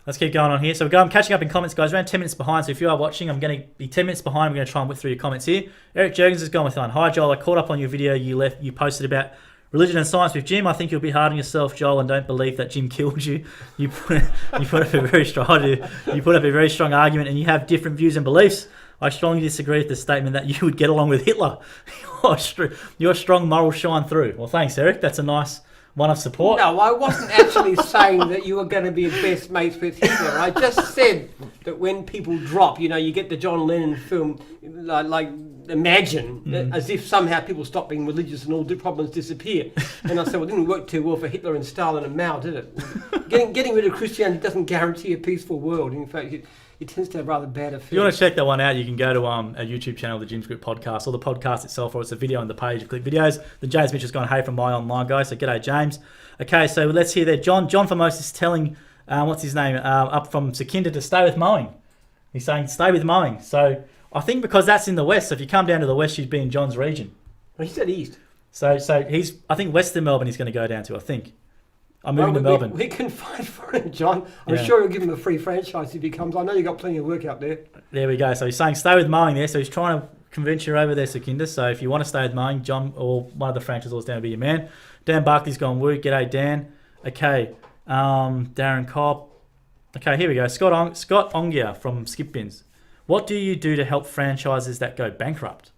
Let's keep going on here. So I'm catching up in comments, guys. Around 10 minutes behind. So if you are watching, I'm going to be 10 minutes behind. I'm going to try and whip through your comments here. Eric Jurgens has gone with one. Hi, Joel. I caught up on your video you posted about religion and science with Jim. I think you'll be hard on yourself, Joel, and don't believe that Jim killed you. You put up a very strong argument, and you have different views and beliefs. I strongly disagree with the statement that you would get along with Hitler. Your strong morals shine through. Well, thanks, Eric. That's a nice one of support. No, I wasn't actually saying that you were going to be best mates with Hitler. I just said that when people drop, you get the John Lennon film, like Imagine, as if somehow people stop being religious and all the problems disappear. And I said, well, it didn't work too well for Hitler and Stalin and Mao, did it? Getting rid of Christianity doesn't guarantee a peaceful world. In fact, it tends to have rather bad effects. If you want to check that one out, you can go to our YouTube channel, the Jim's Group Podcast, or the podcast itself, or it's a video on the page. You click videos. Then James Mitchell's gone, hey, from my online guy. So g'day, James. Okay, so let's hear that. John Famos is telling, what's his name, up from Sukinda to stay with mowing. He's saying stay with mowing. So I think because that's in the west, so if you come down to the west, you'd be in John's region. Well, he said east. So I think western Melbourne he's going to go down to, I think. I'm moving to Melbourne. We can fight for him, John. I'm sure he'll give him a free franchise if he comes. I know you've got plenty of work out there. There we go. So he's saying stay with mowing there. So he's trying to convince you over there, Sukinda. So if you want to stay with mowing, John or one of the franchisors down to be your man. Dan Barkley's gone, woo. G'day, Dan. Okay. Darren Cobb. Okay, here we go. Scott Ongia from Skip Bins. What do you do to help franchises that go bankrupt?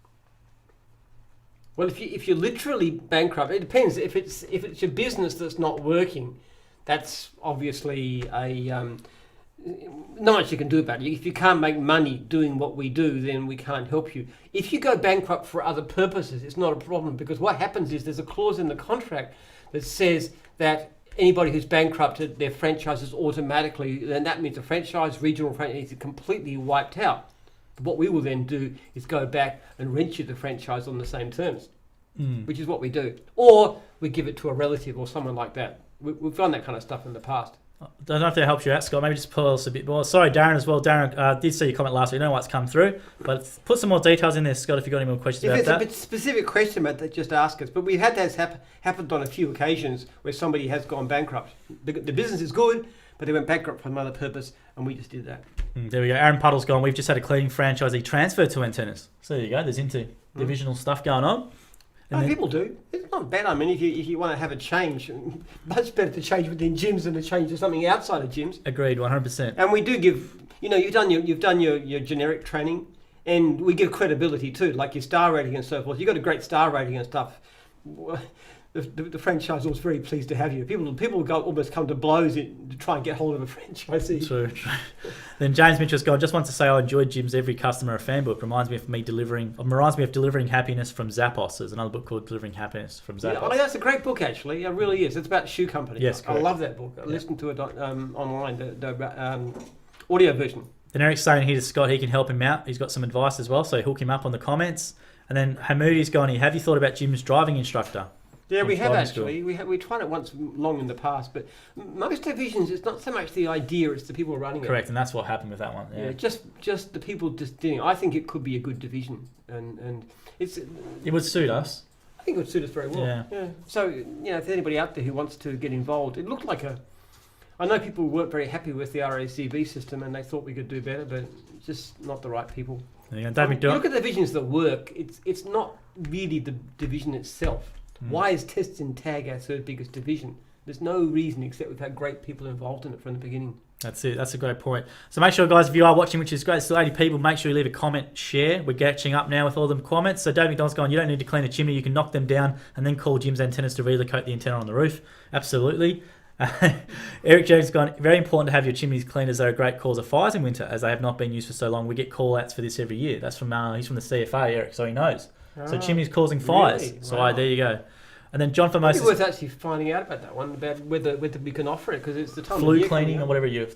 Well, if you're literally bankrupt, it depends. If it's your business that's not working, that's obviously not much you can do about it. If you can't make money doing what we do, then we can't help you. If you go bankrupt for other purposes, it's not a problem, because what happens is there's a clause in the contract that says that anybody who's bankrupted, their franchise is automatically, then that means the franchise, regional franchise is completely wiped out. What we will then do is go back and rent you the franchise on the same terms, which is what we do. Or we give it to a relative or someone like that. We've done that kind of stuff in the past. I don't know if that helps you out, Scott. Maybe just pull us a bit more. Sorry, Darren, as well. Darren, did see your comment last week. I don't know what's come through, but put some more details in there, Scott, if you've got any more questions about that. If it's a specific question about that, just ask us. But we've had that happened on a few occasions where somebody has gone bankrupt. The business is good, but they went bankrupt for another purpose, and we just did that. There we go. Aaron Puddle's gone. We've just had a cleaning franchisee transfer to antennas. So there you go. There's divisional stuff going on. And people do. It's not bad. I mean, if you want to have a change, much better to change within gyms than to change to something outside of gyms. Agreed, 100%. And we do give, you've done your generic training, and we give credibility too, like your star rating and so forth. You got a great star rating and stuff. The franchisor was very pleased to have you. People almost come to blows to try and get hold of a franchisee. True. Then James Mitchell's gone. Just want to say I enjoy Jim's Every Customer a Fan book. Reminds me of delivering happiness from Zappos. There's another book called Delivering Happiness from Zappos. Yeah, that's a great book actually. It really is. It's about shoe company. Yes, correct. I love that book. I listened to it online, the audio version. Then Eric's saying here to Scott he can help him out. He's got some advice as well, so hook him up on the comments. And then Hamoodi's gone here. Have you thought about Jim's driving instructor? Yeah, we have actually. We tried it once long in the past, but most divisions, it's not so much the idea; it's the people running it. Correct, and that's what happened with that one. Yeah, just the people just doing it. I think it could be a good division, and it would suit us. I think it would suit us very well. Yeah. So if there's anybody out there who wants to get involved, it looked like I know people weren't very happy with the RACV system, and they thought we could do better, but just not the right people. Yeah, look at the divisions that work. It's not really the division itself. Why is test and tag our third biggest division? There's no reason except we've had great people involved in it from the beginning. That's it. That's a great point. So make sure, guys, if you are watching, which is great, still 80 people, make sure you leave a comment, share. We're catching up now with all the comments. So Dave McDonald's gone, you don't need to clean a chimney. You can knock them down and then call Jim's Antennas to relocate the antenna on the roof. Absolutely. Eric James has gone, very important to have your chimneys cleaned as they're a great cause of fires in winter as they have not been used for so long. We get call-outs for this every year. That's from he's from the CFA, Eric, so he knows. So chimneys causing fires. Really? So Wow. there you go. And then John Formosa. It's worth actually finding out about that one, about whether we can offer it, because it's the time flu of year cleaning or whatever you clean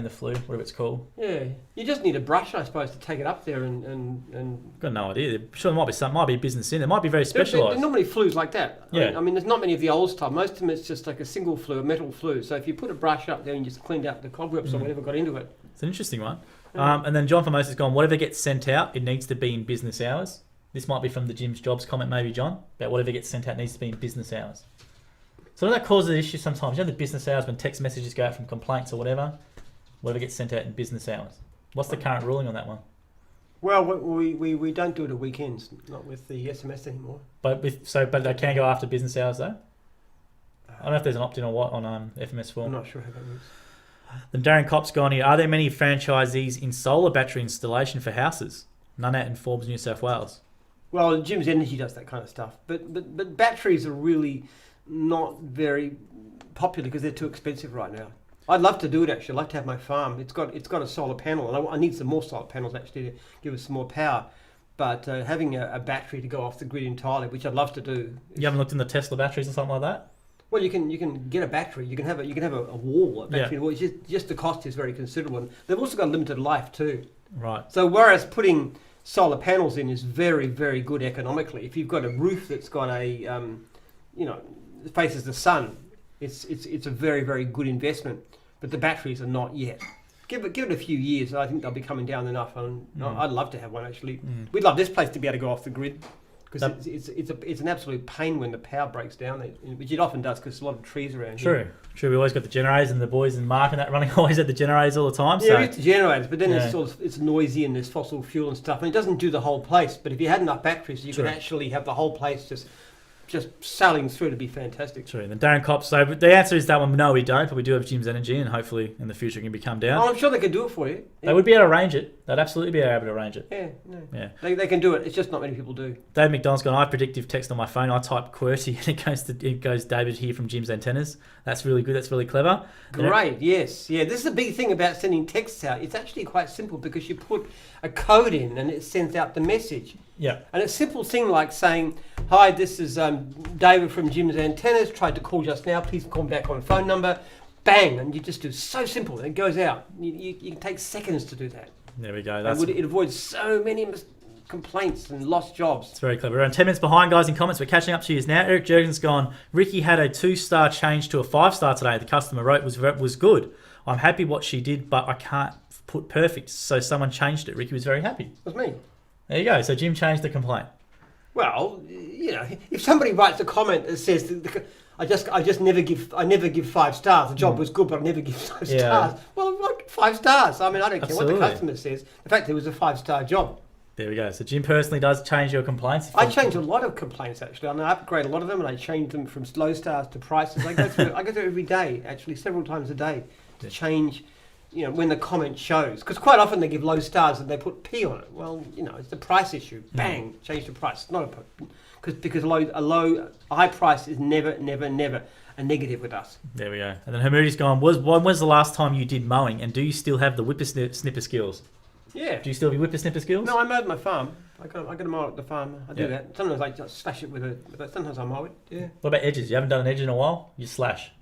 the flu, whatever it's called. Yeah, you just need a brush, I suppose, to take it up there and. Got no idea. Sure, there might be a business in there. It might be very specialised. They're normally flues like that. Yeah. I mean, there's not many of the old style. Most of them it's just like a single flue, a metal flue. So if you put a brush up there and you just cleaned out the cobwebs or whatever got into it. It's an interesting one. And then John Formosa's gone, whatever gets sent out, it needs to be in business hours. This might be from the Jim's Jobs comment, maybe, John, about whatever gets sent out needs to be in business hours. So that causes issues sometimes. The business hours when text messages go out from complaints or whatever gets sent out in business hours. What's the current ruling on that one? Well, we don't do it at weekends, not with the SMS anymore. But they can go after business hours though. I don't know if there's an opt-in or what on FMS form. I'm not sure how that works. Then Darren Kopp's gone here. Are there many franchisees in solar battery installation for houses? None out in Forbes, New South Wales. Well, Jim's Energy does that kind of stuff, but batteries are really not very popular because they're too expensive right now. I'd love to do it actually. I'd like to have my farm. It's got a solar panel, and I need some more solar panels actually to give us some more power. But having a battery to go off the grid entirely, which I'd love to do. You haven't looked in the Tesla batteries or something like that? Well, you can get a battery. You can have a wall, a battery wall. It's just the cost is very considerable. And they've also got limited life too. Right. So whereas putting solar panels in is very, very good economically, if you've got a roof that's got faces the sun, it's a very, very good investment. But the batteries are not yet. Give it a few years, I think they'll be coming down enough. And I'd love to have one actually. We'd love this place to be able to go off the grid, because it's an absolute pain when the power breaks down, which it often does because there's a lot of trees around here. True. We always got the generators, and the boys in Mark and that running always had the generators all the time. Yeah, it's the generators, but then it's noisy and there's fossil fuel and stuff, and it doesn't do the whole place. But if you had enough batteries, you could actually have the whole place just just sailing through to be fantastic. True. And then Darren Kopp. So the answer is that one. No, we don't. But we do have Jim's Energy, and hopefully in the future it can become down. Oh, I'm sure they could do it for you. They would be able to arrange it. They'd absolutely be able to arrange it. Yeah, no. Yeah. They can do it. It's just not many people do. Dave McDonald's gone, I have predictive text on my phone. I type QWERTY and it goes David here from Jim's Antennas. That's really good. That's really clever. Great, yes. Yeah, this is the big thing about sending texts out. It's actually quite simple because you put a code in and it sends out the message. Yeah. And a simple thing like saying, hi, this is David from Jim's Antennas. Tried to call just now. Please call me back on phone number. Bang. And you just do so simple. It goes out. You can take seconds to do that. There we go. It avoids so many complaints and lost jobs. It's very clever. We're around 10 minutes behind, guys, in comments. We're catching up to you now. Eric Jurgen's gone, Ricky had a 2-star change to a 5-star today. The customer wrote was good. I'm happy what she did, but I can't put perfect. So someone changed it. Ricky was very happy. That's me. There you go. So Jim changed the complaint. Well, if somebody writes a comment that says I never give 5 stars. The job was good, but I never give 5 stars. Well, what 5 stars? I mean, I don't care what the customer says. In fact, it was a 5-star job. There we go. So Jim personally does change your complaints. I change a lot of complaints actually. I upgrade a lot of them, and I change them from low stars to prices. I go through every day, actually, several times a day, to change. When the comment shows, because quite often they give low stars and they put P on it. Well, it's the price issue. Bang, change the price. It's not because a high price is never a negative with us. There we go. And then Hamoodi's gone. When was the last time you did mowing, and do you still have the whippersnipper skills? Yeah. Do you still have your whippersnipper skills? No, I mowed my farm. I got to mow at the farm. I do that. Sometimes I just slash it but sometimes I mow it. Yeah. What about edges? You haven't done an edge in a while. You slash.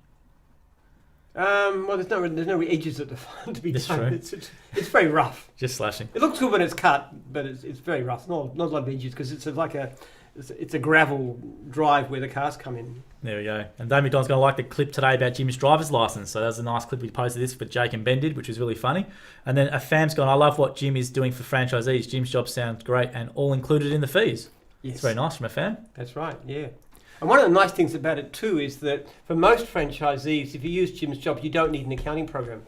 Well, there's no edges at the farm to be That's done. true. It's very rough. Just slashing. It looks good when it's cut, but it's very rough. Not a lot of edges because it's a gravel drive where the cars come in. There we go. And Dave McDonald's going to like the clip today about Jim's driver's license. So that was a nice clip we posted this for Jake and Ben did, which was really funny. And then a fam's gone, I love what Jim is doing for franchisees. Jim's job sounds great and all included in the fees. Yes. It's very nice from a fam. That's right, yeah. And one of the nice things about it too is that for most franchisees, if you use Jim's job, you don't need an accounting program.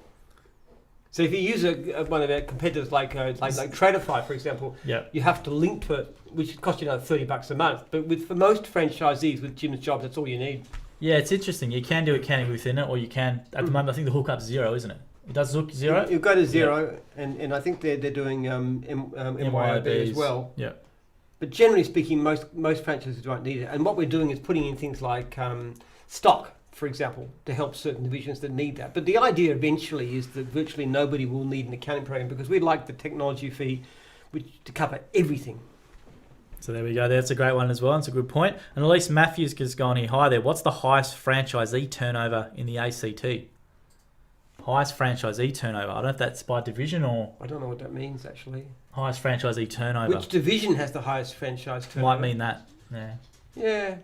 So if you use one of our competitors like Traderfy, for example, you have to link to it, which costs you another $30 a month. But for most franchisees with Jim's job, that's all you need. Yeah, it's interesting. You can do accounting within it, or you can. At the moment, I think the hookup's 0, isn't it? It does hook 0. You go to 0, and I think they're doing MYOB as well. Yeah. But generally speaking, most franchises don't need it. And what we're doing is putting in things like stock, for example, to help certain divisions that need that. But the idea eventually is that virtually nobody will need an accounting program because we'd like the technology fee to cover everything. So there we go. That's a great one as well. It's a good point. And Elise Matthews has gone here. Hi there. What's the highest franchisee turnover in the ACT? Highest franchisee turnover. I don't know if that's by division or... I don't know what that means, actually. Highest franchisee turnover. Which division has the highest franchise turnover? Might mean that. Yeah. Yeah.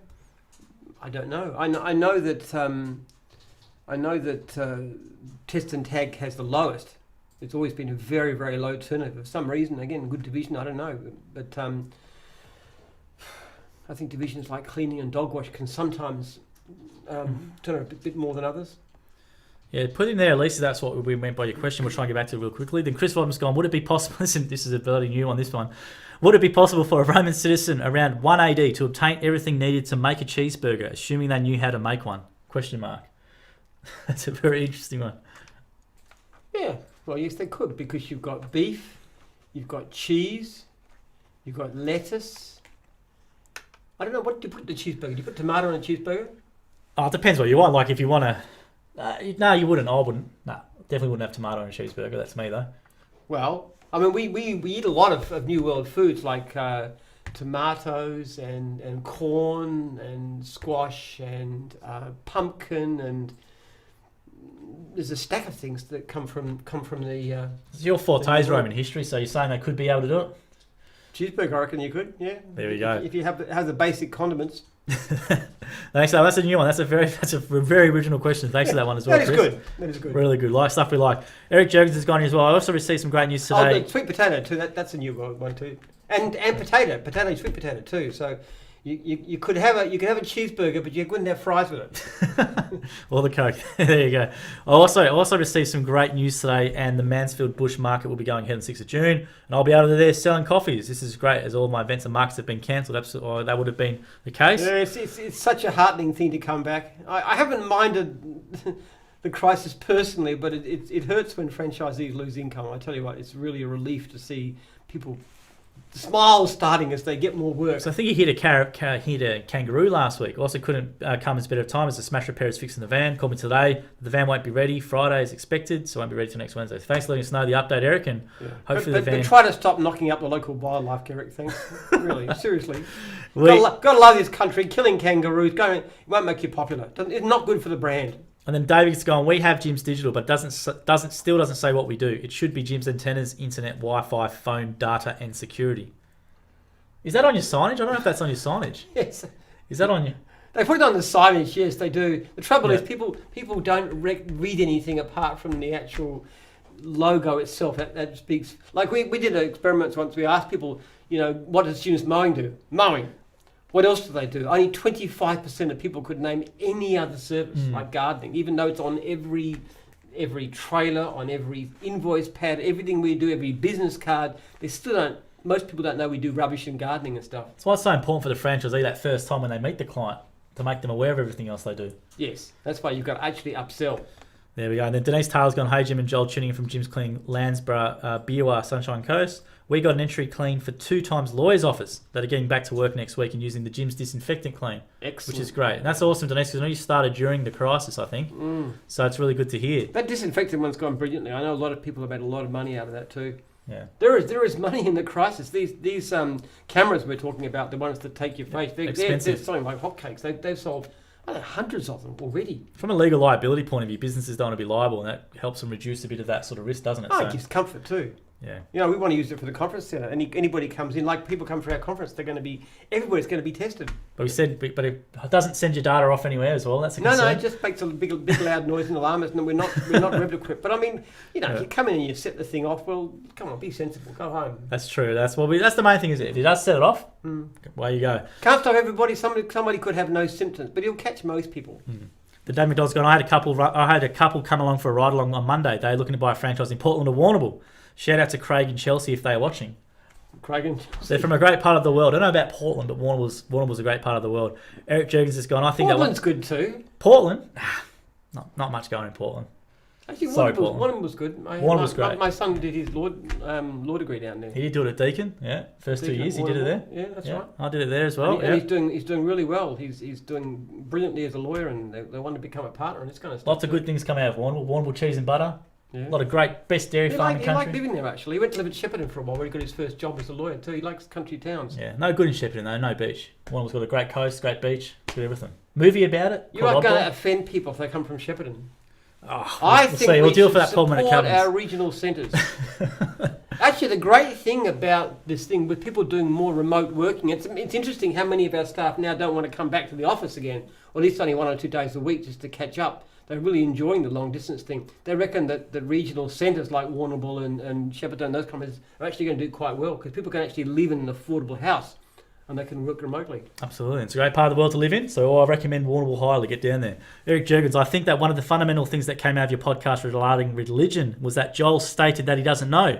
I don't know. I know that Test and Tag has the lowest. It's always been a very, very low turnover. For some reason, again, good division, I don't know. But I think divisions like cleaning and dog wash can sometimes turn over a bit more than others. Yeah, put in there, at least that's what we meant by your question. We'll try and get back to it real quickly. Then Chris Vodham's gone, would it be possible, listen, this is a bloody new one, this one. Would it be possible for a Roman citizen around 1 AD to obtain everything needed to make a cheeseburger, assuming they knew how to make one? Question mark. That's a very interesting one. Yeah, well, yes, they could, because you've got beef, you've got cheese, you've got lettuce. I don't know, what do you put in the cheeseburger? Do you put tomato on a cheeseburger? Oh, it depends what you want. Like, if you want to... no, you wouldn't. I wouldn't. No, definitely wouldn't have tomato on a cheeseburger. That's me, though. Well, I mean, we eat a lot of New World foods like tomatoes and corn and squash and pumpkin, and there's a stack of things that come from the... It's your forte's Roman history, so you're saying they could be able to do it? Cheeseburger, I reckon you could, yeah. There we go. If you have the basic condiments. Thanks, that's a new one. That's a very original question. Thanks for that one as well. That is good. Really good. Like stuff we like. Eric Jurgens has gone here as well. I also received some great news today. Oh, the sweet potato too. That's a new one too. And sweet potato too. So You could have a cheeseburger, but you couldn't have fries with it. Or the Coke. There you go. I also received some great news today, and the Mansfield Bush Market will be going ahead on 6th of June, and I'll be out of there selling coffees. This is great, as all my events and markets have been cancelled. Absolutely, or that would have been the case. Yeah, it's such a heartening thing to come back. I haven't minded the crisis personally, but it hurts when franchisees lose income. I tell you what, it's really a relief to see people smiles starting as they get more work. So I think he hit a kangaroo last week. Also couldn't come as better of time as the smash repair is fixing the van. Called me today. The van won't be ready Friday as expected, so it won't be ready till next Wednesday. Thanks for letting us know the update, Eric, and hopefully the van... But try to stop knocking up the local wildlife, Eric. Thanks. Really, seriously. Got to love this country. Killing kangaroos it won't make you popular. It's not good for the brand. And then David's gone, we have Jim's digital, but still doesn't say what we do. It should be Jim's antennas, internet, Wi-Fi, phone, data, and security. Is that on your signage? I don't know if that's on your signage. Yes. Is that on your... They put it on the signage, yes, they do. The trouble is people don't read anything apart from the actual logo itself. That speaks... Like we did experiments once. We asked people, what does Jim's Mowing do? Mowing. What else do they do? Only 25% of people could name any other service like gardening, even though it's on every trailer, on every invoice pad, everything we do, every business card. They still don't. Most people don't know we do rubbish and gardening and stuff. That's why it's so important for the franchisee that first time when they meet the client to make them aware of everything else they do. Yes, that's why you've got to actually upsell. There we go. And then Denise Taylor's gone, hey Jim and Joel, tuning in from Jim's Cleaning, Landsborough, Biwa, Sunshine Coast. We got an entry clean for 2 times lawyers' office that are getting back to work next week and using the Jim's disinfectant clean. Excellent. Which is great. And that's awesome, Denise, because I know you started during the crisis, I think. So it's really good to hear. That disinfectant one's gone brilliantly. I know a lot of people have made a lot of money out of that too. Yeah. There is money in the crisis. These cameras we're talking about, the ones that take your face, they're selling like hotcakes. They've sold hundreds of them already. From a legal liability point of view, businesses don't want to be liable, and that helps them reduce a bit of that sort of risk, doesn't it? It gives comfort too. Yeah. We want to use it for the conference centre. Anybody comes in, like people come for our conference, everybody's going to be tested. But but it doesn't send your data off anywhere as well. That's a concern. No, it just makes a big loud noise and alarm us, and we're not web equipped. But I mean, if you come in and you set the thing off, well, come on, be sensible, go home. That's true. That's the main thing, is it? If he does set it off, away you go. Can't stop everybody. Somebody could have no symptoms, but he'll catch most people. The Dave McDonald's gone, I had a couple come along for a ride along on Monday. They're looking to buy a franchise in Portland or Warrnambool. Shout out to Craig and Chelsea if they are watching. Craig and Chelsea. They're from a great part of the world. I don't know about Portland, but Warrnambool's a great part of the world. Eric Jurgens has gone, I think Portland's good too. Portland? Not much going in Portland. Actually, Warrnambool's good. Warrnambool's great. My son did his law degree down there. He did do it at Deakin, First Deakin 2 years he did it there. Yeah, that's right. I did it there as well. And he's doing really well. He's doing brilliantly as a lawyer, and they want to become a partner and this kind of stuff. Lots of good things come out of Warrnambool. Warrnambool cheese and butter. Yeah. A lot of great, best dairy farm in the country. He liked living there, actually. He went to live at Shepparton for a while where he got his first job as a lawyer too. He likes country towns. Yeah, no good in Shepparton though, no beach. Warrnambool's got a great coast, great beach, good everything. Movie about it. You are going to offend people if they come from Shepparton. I think we'll deal for that support our regional centres. Actually, the great thing about this thing, with people doing more remote working, it's interesting how many of our staff now don't want to come back to the office again, or at least only 1 or 2 days a week just to catch up. They're really enjoying the long distance thing. They reckon that the regional centres like Warrnambool and Shepparton, those companies, are actually going to do quite well because people can actually live in an affordable house and they can work remotely. Absolutely. It's a great part of the world to live in, so I recommend Warrnambool highly. Get down there. Eric Jurgens, I think that one of the fundamental things that came out of your podcast regarding religion was that Joel stated that he doesn't know.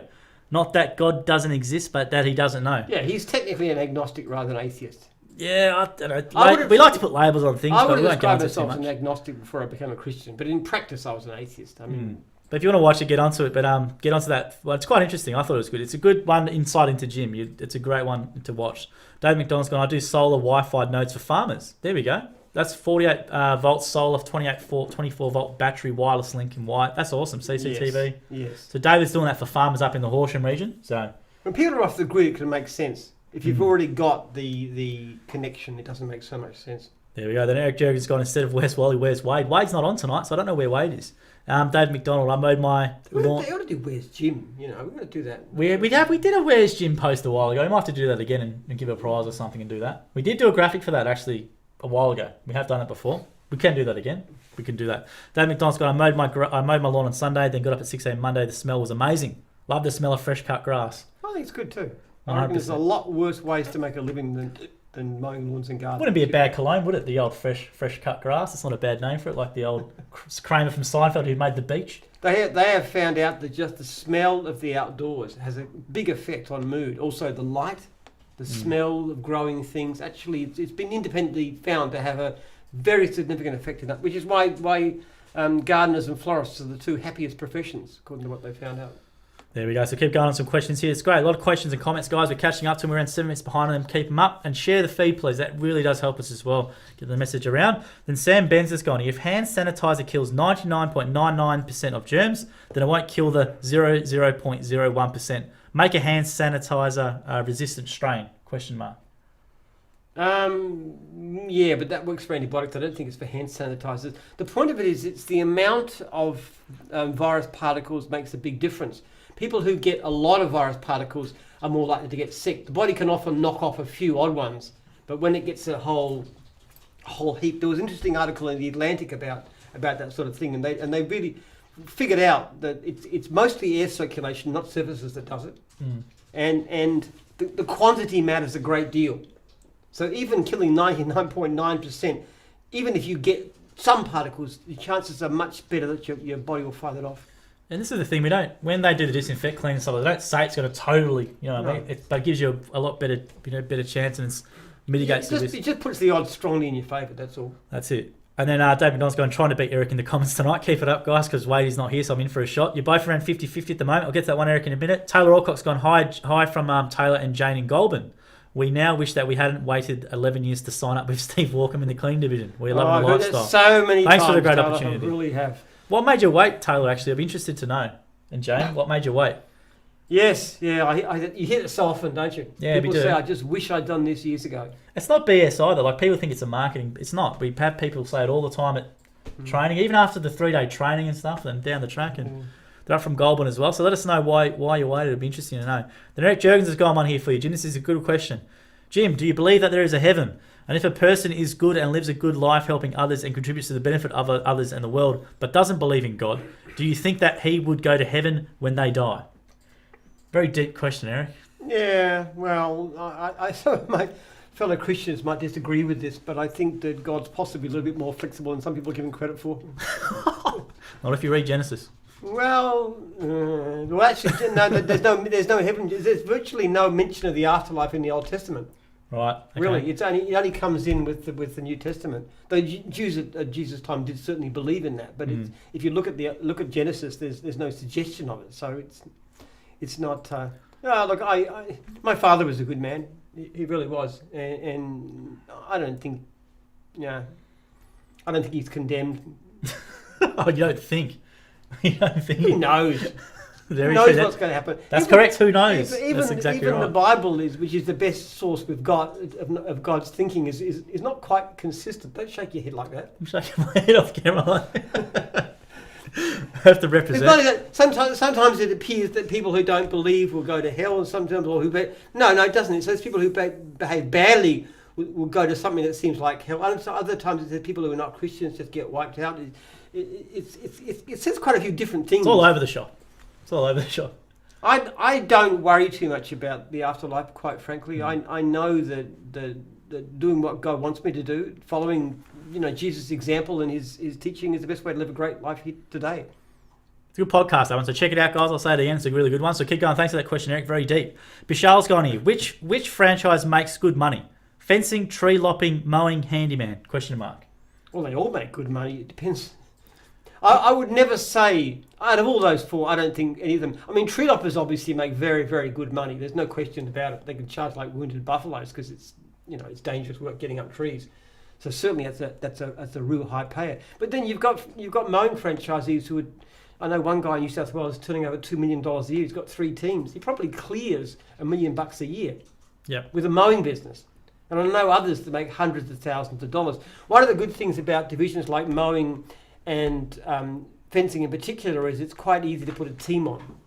Not that God doesn't exist, but that he doesn't know. Yeah, he's technically an agnostic rather than atheist. Yeah, I don't know. We like to put labels on things, but we won't go into it too much. I would describe myself as an agnostic before I became a Christian, but in practice I was an atheist. I mean... But if you want to watch it, get onto it. But get onto that. Well, it's quite interesting. I thought it was good. It's a good one insight into Jim. It's a great one to watch. Dave McDonald's gone, I do solar Wi-Fi nodes for farmers. There we go. That's 48 volt solar, 24 volt battery, wireless link and white. That's awesome. CCTV. Yes. So David's doing that for farmers up in the Horsham region. So when people are off the grid, it can make sense. If you've already got the connection, it doesn't make so much sense. There we go. Then Eric Jurgens gone, instead of Wes Wally, where's Wade? Wade's not on tonight, so I don't know where Wade is. Dave McDonald, I mowed my lawn. They ought to do Where's Jim? We're going to do that. We did a Where's Jim post a while ago. We might have to do that again and give a prize or something and do that. We did do a graphic for that actually a while ago. We have done it before. We can do that again. We can do that. Dave McDonald's gone, I mowed my lawn on Sunday, then got up at 6 a.m. Monday. The smell was amazing. Love the smell of fresh cut grass. I think it's good too. I reckon there's a lot worse ways to make a living than mowing lawns and gardens. Wouldn't be a bad cologne, would it? The old fresh cut grass. It's not a bad name for it, like the old Kramer from Seinfeld who made the beach. They have found out that just the smell of the outdoors has a big effect on mood. Also, the light, the smell of growing things. Actually, it's been independently found to have a very significant effect in that, which is why gardeners and florists are the two happiest professions, according to what they found out. There we go. So keep going on some questions here. It's great. A lot of questions and comments, guys. We're catching up to them. We're around 7 minutes behind them. Keep them up and share the feed, please. That really does help us as well. Get the message around. Then Sam Benz has gone. If hand sanitizer kills 99.99% of germs, then it won't kill the 0.01%. Make a hand sanitizer resistant strain? Question mark. Yeah, but that works for antibiotics. I don't think it's for hand sanitizers. The point of it is it's the amount of virus particles makes a big difference. People who get a lot of virus particles are more likely to get sick. The body can often knock off a few odd ones, but when it gets a whole heap, there was an interesting article in the Atlantic about that sort of thing, and they really figured out that it's mostly air circulation, not surfaces, that does it, and the quantity matters a great deal. So even killing 99.9%, even if you get some particles, the chances are much better that your body will fight it off. And this is the thing, when they do the disinfect clean stuff, they don't say it's going to totally, what I mean? But it gives you a lot better, better chance, and it mitigates the risk. It just puts the odds strongly in your favour, that's all. That's it. And then David Don's going, trying to beat Eric in the comments tonight. Keep it up, guys, because Wade is not here, so I'm in for a shot. You're both around 50-50 at the moment. I'll get to that one, Eric, in a minute. Taylor Alcock's gone, hi from Taylor and Jane in Goulburn. We now wish that we hadn't waited 11 years to sign up with Steve Walkham in the clean division. We love the lifestyle. So many Thanks times, for the great Taylor, opportunity. I really have. What made you wait, Taylor, actually? I'm interested to know. And Jane, what made you wait? Yes, yeah, you hear it so often, don't you? Yeah, people we do. say, I just wish I'd done this years ago. It's not BS either. Like, people think it's a marketing. It's not. We have people say it all the time at training, even after the 3-day training and stuff, and down the track. And they're up from Goulburn as well. So let us know why you waited. It'd be interesting to know. Then Eric Jurgens has gone on here for you. Jim, this is a good question. Jim, do you believe that there is a heaven? And if a person is good and lives a good life helping others and contributes to the benefit of others and the world, but doesn't believe in God, do you think that he would go to heaven when they die? Very deep question, Eric. Yeah, well, I some of my fellow Christians might disagree with this, but I think that God's possibly a little bit more flexible than some people give him credit for. Not if you read Genesis. Well, actually, no. There's no heaven. There's virtually no mention of the afterlife in the Old Testament. Right. Okay. Really, it only comes in with the New Testament. Though Jews at Jesus' time did certainly believe in that, but if you look at Genesis, there's no suggestion of it. So it's not. Look, my father was a good man. He really was, and I don't think he's condemned. Oh, you don't think? You don't think? Who knows? Who knows what's going to happen? That's correct. Who knows? That's exactly right. The Bible which is the best source we've got of God's thinking, is not quite consistent. Don't shake your head like that. I'm shaking my head off camera. I have to represent. Sometimes it appears that people who don't believe will go to hell, and sometimes no, it doesn't. It says people who behave badly will go to something that seems like hell. And other times it says people who are not Christians just get wiped out. It says quite a few different things. It's all over the shop. I don't worry too much about the afterlife, quite frankly. I know that doing what God wants me to do, following Jesus' example and his teaching, is the best way to live a great life here today. It's a good podcast, that one. So check it out, guys. I'll say it again. It's a really good one. So keep going. Thanks for that question, Eric. Very deep. Bishal's gone here. Which franchise makes good money? Fencing, tree lopping, mowing, handyman? Question mark. Well, they all make good money. It depends. I would never say, out of all those four, I don't think any of them. I mean, tree loppers obviously make very, very good money. There's no question about it. They can charge like wounded buffaloes because it's dangerous work getting up trees. So certainly that's a real high payer. But then you've got mowing franchisees who would. I know one guy in New South Wales is turning over $2 million a year. He's got 3 teams. He probably clears $1 million a year. Yep. With a mowing business. And I know others that make hundreds of thousands of dollars. One of the good things about divisions like mowing and fencing in particular is it's quite easy to put a team on,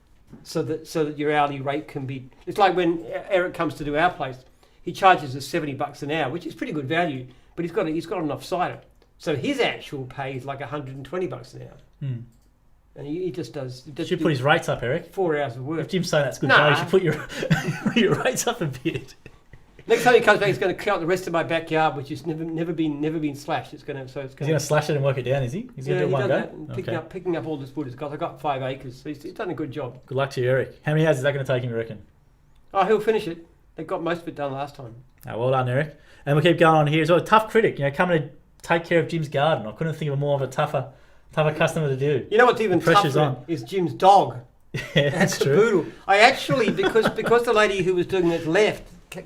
so that your hourly rate can be. It's like when Eric comes to do our place, he charges us $70 an hour, which is pretty good value, but he's got an offsider, so his actual pay is like $120 an hour, and he just does. You should put his rates up, Eric. 4 hours of work. If Jim's saying that's good value, you should put your rates up a bit. Next time he comes back, he's going to clear out the rest of my backyard, which has never been slashed. He's going to slash it and work it down, is he? He's going to do one go? Picking up all this wood. I've got 5 acres. So he's done a good job. Good luck to you, Eric. How many hours is that going to take him, you reckon? Oh, he'll finish it. They got most of it done last time. Oh, well done, Eric. And we'll keep going on here as well. Tough critic, coming to take care of Jim's garden. I couldn't think of more of a tougher customer to do. You know what's even tougher is Jim's dog. Yeah, that's true. Caboodle. I actually, because the lady who was doing it left,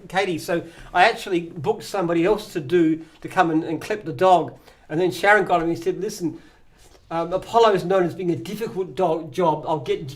Katie, so I actually booked somebody else to come and clip the dog. And then Sharon got him and he said, listen, Apollo is known as being a difficult job. I'll get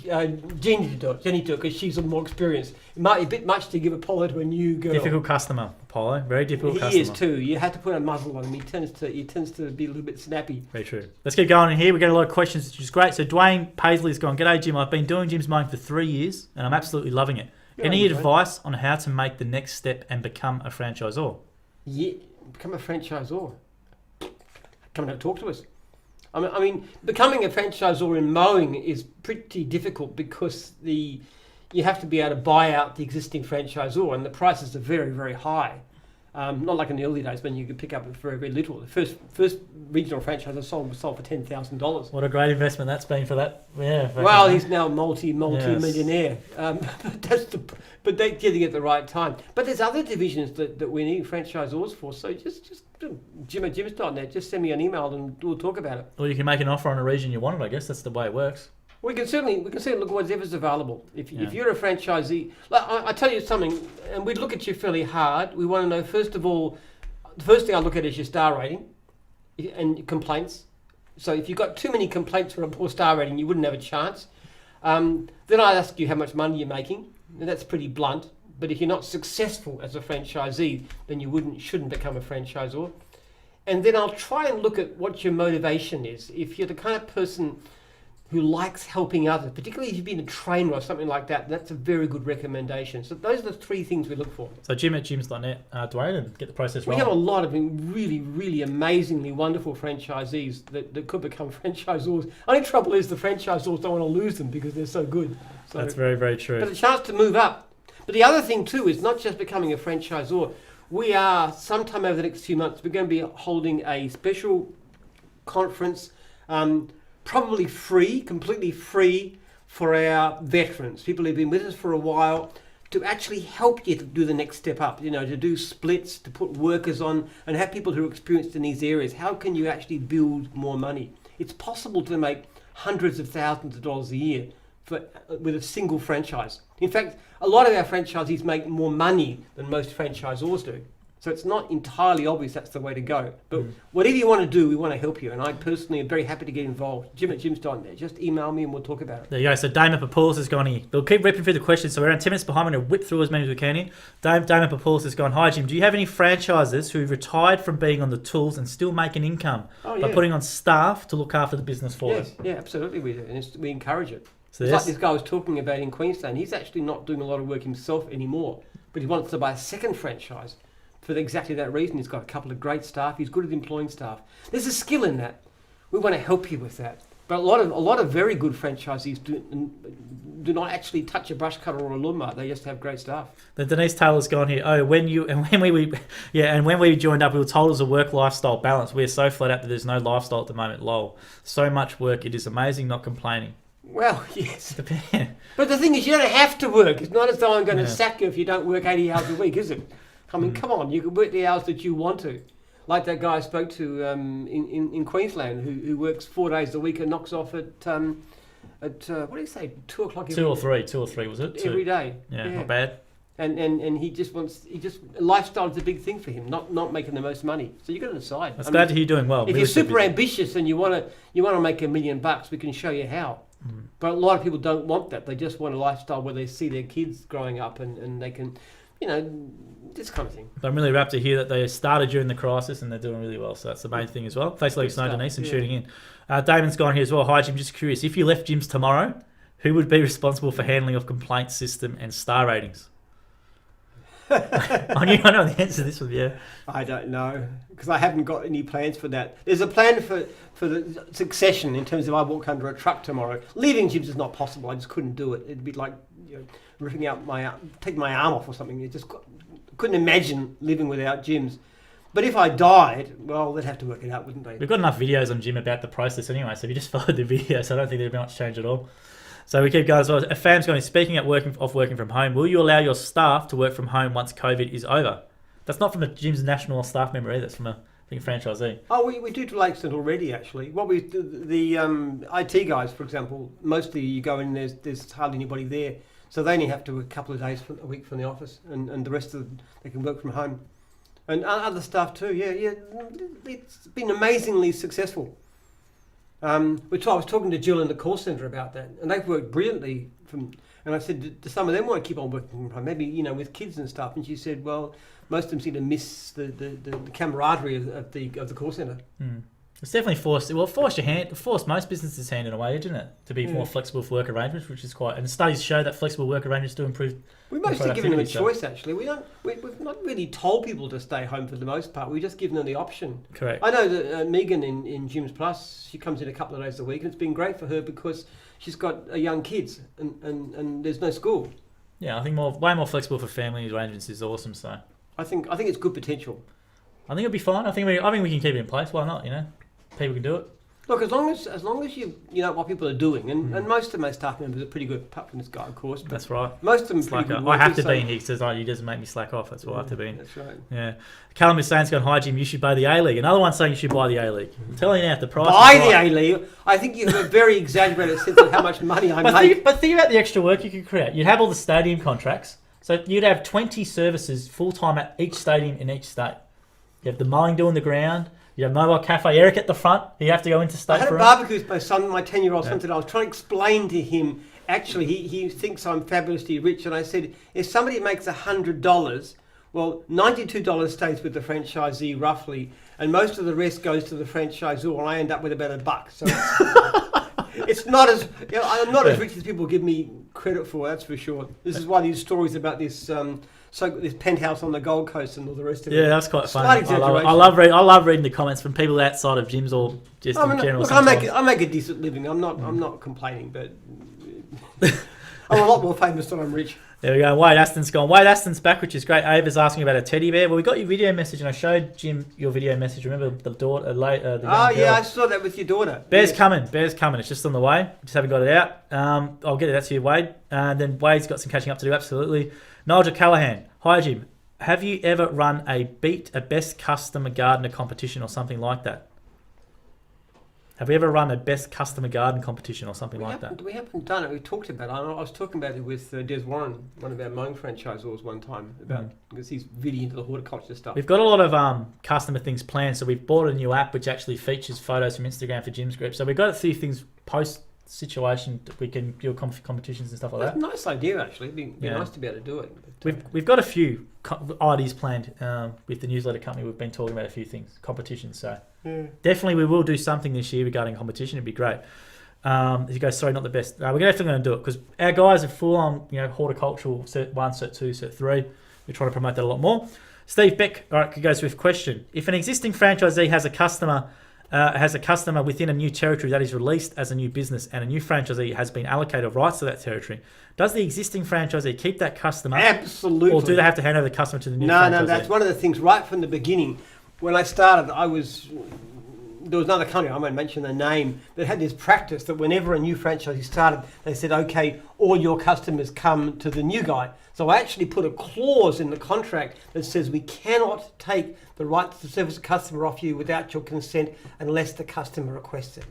Jenny to do it because she's more experienced. It might be a bit much to give Apollo to a new girl. Difficult customer, Apollo. Very difficult customer. He is too. You have to put a muzzle on him. He tends to be a little bit snappy. Very true. Let's keep going in here. We get a lot of questions, which is great. So Dwayne Paisley's gone, "G'day Jim. I've been doing Jim's mowing for 3 years and I'm absolutely loving it. Any advice on how to make the next step and become a franchisor?" Yeah, become a franchisor. Come and talk to us. I mean, becoming a franchisor in mowing is pretty difficult because you have to be able to buy out the existing franchisor, and the prices are very, very high. Not like in the early days when you could pick up for very little. The first regional franchise I sold was sold for $10,000. What a great investment that's been for that. Yeah. Well, he's now multi-millionaire. But they're getting it at the right time. But there's other divisions that we need franchisors for. So just Jim@jims.net. Just send me an email and we'll talk about it. Or you can make an offer on a region you wanted. I guess that's the way it works. We can certainly look at whatever's available. If you're a franchisee, like, I tell you something, and we look at you fairly hard. We want to know, first of all, the first thing I look at is your star rating and complaints. So if you've got too many complaints for a poor star rating, you wouldn't have a chance. Then I ask you how much money you're making, and that's pretty blunt. But if you're not successful as a franchisee, then you shouldn't become a franchisor. And then I'll try and look at what your motivation is. If you're the kind of person who likes helping others, particularly if you've been a trainer or something like that, that's a very good recommendation. So those are the 3 things we look for. So Jim@jims.net, Dwayne, and get the process right. We have a lot of really, really amazingly wonderful franchisees that could become franchisors. Only trouble is the franchisors don't want to lose them because they're so good. So, that's very, very true. But a chance to move up. But the other thing too is not just becoming a franchisor. We are, sometime over the next few months, we're going to be holding a special conference, probably free, completely free for our veterans, people who've been with us for a while, to actually help you to do the next step up, to do splits, to put workers on, and have people who are experienced in these areas. How can you actually build more money? It's possible to make hundreds of thousands of dollars a year with a single franchise. In fact, a lot of our franchisees make more money than most franchisors do. So it's not entirely obvious that's the way to go. But whatever you want to do, we want to help you. And I personally am very happy to get involved. Jim@jims.net. Just email me and we'll talk about it. There you go. So Damon Papoulis has gone here. They'll keep ripping through the questions. So we're around 10 minutes behind. I'm going to whip through as many as we can here. Damon Papoulis has gone, "Hi Jim, do you have any franchisers who retired from being on the tools and still make an income by putting on staff to look after the business for us?" Yeah, absolutely we do. And we encourage it. So it's like this guy was talking about in Queensland. He's actually not doing a lot of work himself anymore. But he wants to buy a second franchise. For exactly that reason. He's got a couple of great staff. He's good at employing staff. There's a skill in that. We want to help you with that. But a lot of very good franchisees do not actually touch a brush cutter or a lawnmower. They just have great staff. Then Denise Taylor's gone here. "Oh, when we joined up, we were told it was a work-lifestyle balance. We're so flat out that there's no lifestyle at the moment. Lol. So much work. It is amazing. Not complaining." Well, yes. But the thing is, you don't have to work. It's not as though I'm going to sack you if you don't work 80 hours a week, is it? I mean, come on, you can work the hours that you want to. Like that guy I spoke to in Queensland who works 4 days a week and knocks off at what do you say, 2 o'clock? 2 or 3 was it? Every day. Yeah, not bad. And he just lifestyle is a big thing for him, not making the most money. So you've got to decide. I'm glad to hear you doing well. If you're super ambitious and you want to make $1 million, we can show you how. But a lot of people don't want that. They just want a lifestyle where they see their kids growing up and they can, this kind of thing. But I'm really rapt to hear that they started during the crisis and they're doing really well. So that's the main thing as well. Thanks, let us know, Denise, and shooting in. Damon's gone here as well. "Hi, Jim. Just curious, if you left Jim's tomorrow, who would be responsible for handling of complaints system and star ratings?" I know the answer to this one, yeah. I don't know, because I haven't got any plans for that. There's a plan for the succession in terms of I walk under a truck tomorrow. Leaving Jim's is not possible. I just couldn't do it. It'd be like ripping out taking my arm off or something. It just couldn't imagine living without gyms. But if I died, well, they'd have to work it out, wouldn't they? We've got enough videos on Jim about the process anyway, so if you just followed the videos, I don't think there'd be much change at all. So we keep going as well. A fam's going, speaking of working from home, will you allow your staff to work from home once COVID is over? That's not from a Jim's national staff member either, it's from a franchisee. Oh, we do to an extent already, actually. What we the IT guys, for example, mostly you go in, there's hardly anybody there. So they only have to work a couple of days a week from the office, and the rest of they can work from home. And other staff too, yeah. It's been amazingly successful. Which I was talking to Jill in the call centre about that, and they've worked brilliantly and I said, do some of them want to keep on working from home? Maybe, with kids and stuff. And she said, well, most of them seem to miss the camaraderie of the call centre. It's definitely forced most businesses' hand in a way, isn't it? To be more flexible for work arrangements, which is quite. And studies show that flexible work arrangements do improve. We've mostly given them a choice, actually. We've not really told people to stay home for the most part. We've just given them the option. Correct. I know that Megan in Gyms Plus, she comes in a couple of days a week, and it's been great for her because she's got young kids and there's no school. Yeah, I think way more flexible for family arrangements is awesome. So I think it's good potential. I think it'll be fine. I think we can keep it in place. Why not? People can do it. Look, as long as you know what people are doing, and most of my staff members are pretty good, apart from this guy, of course. But that's right. Most of them are pretty good. I have to be in here because he doesn't make me slack off. That's why I have to be in. That's right. Yeah. Callum is saying, it's going, hi Jim, you should buy the A-League. Another one saying you should buy the A-League. I'm telling you now, the price. Buy the A-League? I think you have a very exaggerated sense of how much money I make. But think about the extra work you could create. You'd have all the stadium contracts. So you'd have 20 services full-time at each stadium in each state. You have the mowing doing the ground. You have mobile cafe Eric at the front. You have to go into state. I had a barbecue with my son, my 10-year-old son today. I was trying to explain to him. Actually, he thinks I'm fabulously rich, and I said, if somebody makes $100, well, $92 stays with the franchisee roughly, and most of the rest goes to the franchisor, and I end up with about $1. So it's not as I'm not as rich as people give me credit for. That's for sure. This is why these stories about this. This penthouse on the Gold Coast and all the rest of it. Yeah, that's quite funny. I love reading the comments from people outside of gyms or just in general. Look, I make a decent living. I'm not complaining, but I'm a lot more famous than I'm rich. There we go. Wade Aston's gone. Wade Aston's back, which is great. Ava's asking about a teddy bear. Well, we got your video message, and I showed Jim your video message. Remember the daughter, the young girl? I saw that with your daughter. Bear's coming. It's just on the way. Just haven't got it out. I'll get it out to you, Wade. Then Wade's got some catching up to do. Absolutely. Nigel Callahan. Hi, Jim. Have you ever run a best customer gardener competition or something like that? Have we ever run a best customer garden competition or something like that? We haven't done it. We talked about it. I was talking about it with Des Warren, one of our Mowing franchisors, one time, because he's really into the horticulture stuff. We've got a lot of customer things planned. So we've bought a new app which actually features photos from Instagram for Jim's group. So we've got a few things post-situation that we can do competitions and stuff like that. That's a nice idea, actually. It'd be nice to be able to do it. But, we've got a few ideas planned with the newsletter company. We've been talking about a few things, competitions. So definitely we will do something this year regarding competition. It'd be great. You go, sorry, not the best. We're definitely going to do it because our guys are full on, horticultural cert 1, cert 2, cert 3. We're trying to promote that a lot more. Steve Beck, all right, goes with question. If an existing franchisee has a customer within a new territory that is released as a new business and a new franchisee has been allocated rights to that territory, does the existing franchisee keep that customer? Absolutely. Or do they have to hand over the customer to the new franchisee? No, that's one of the things right from the beginning. When I started, there was another company, I won't mention the name, that had this practice that whenever a new franchisee started, they said, okay, all your customers come to the new guy. So I actually put a clause in the contract that says we cannot take the right to service a customer off you without your consent unless the customer requests it.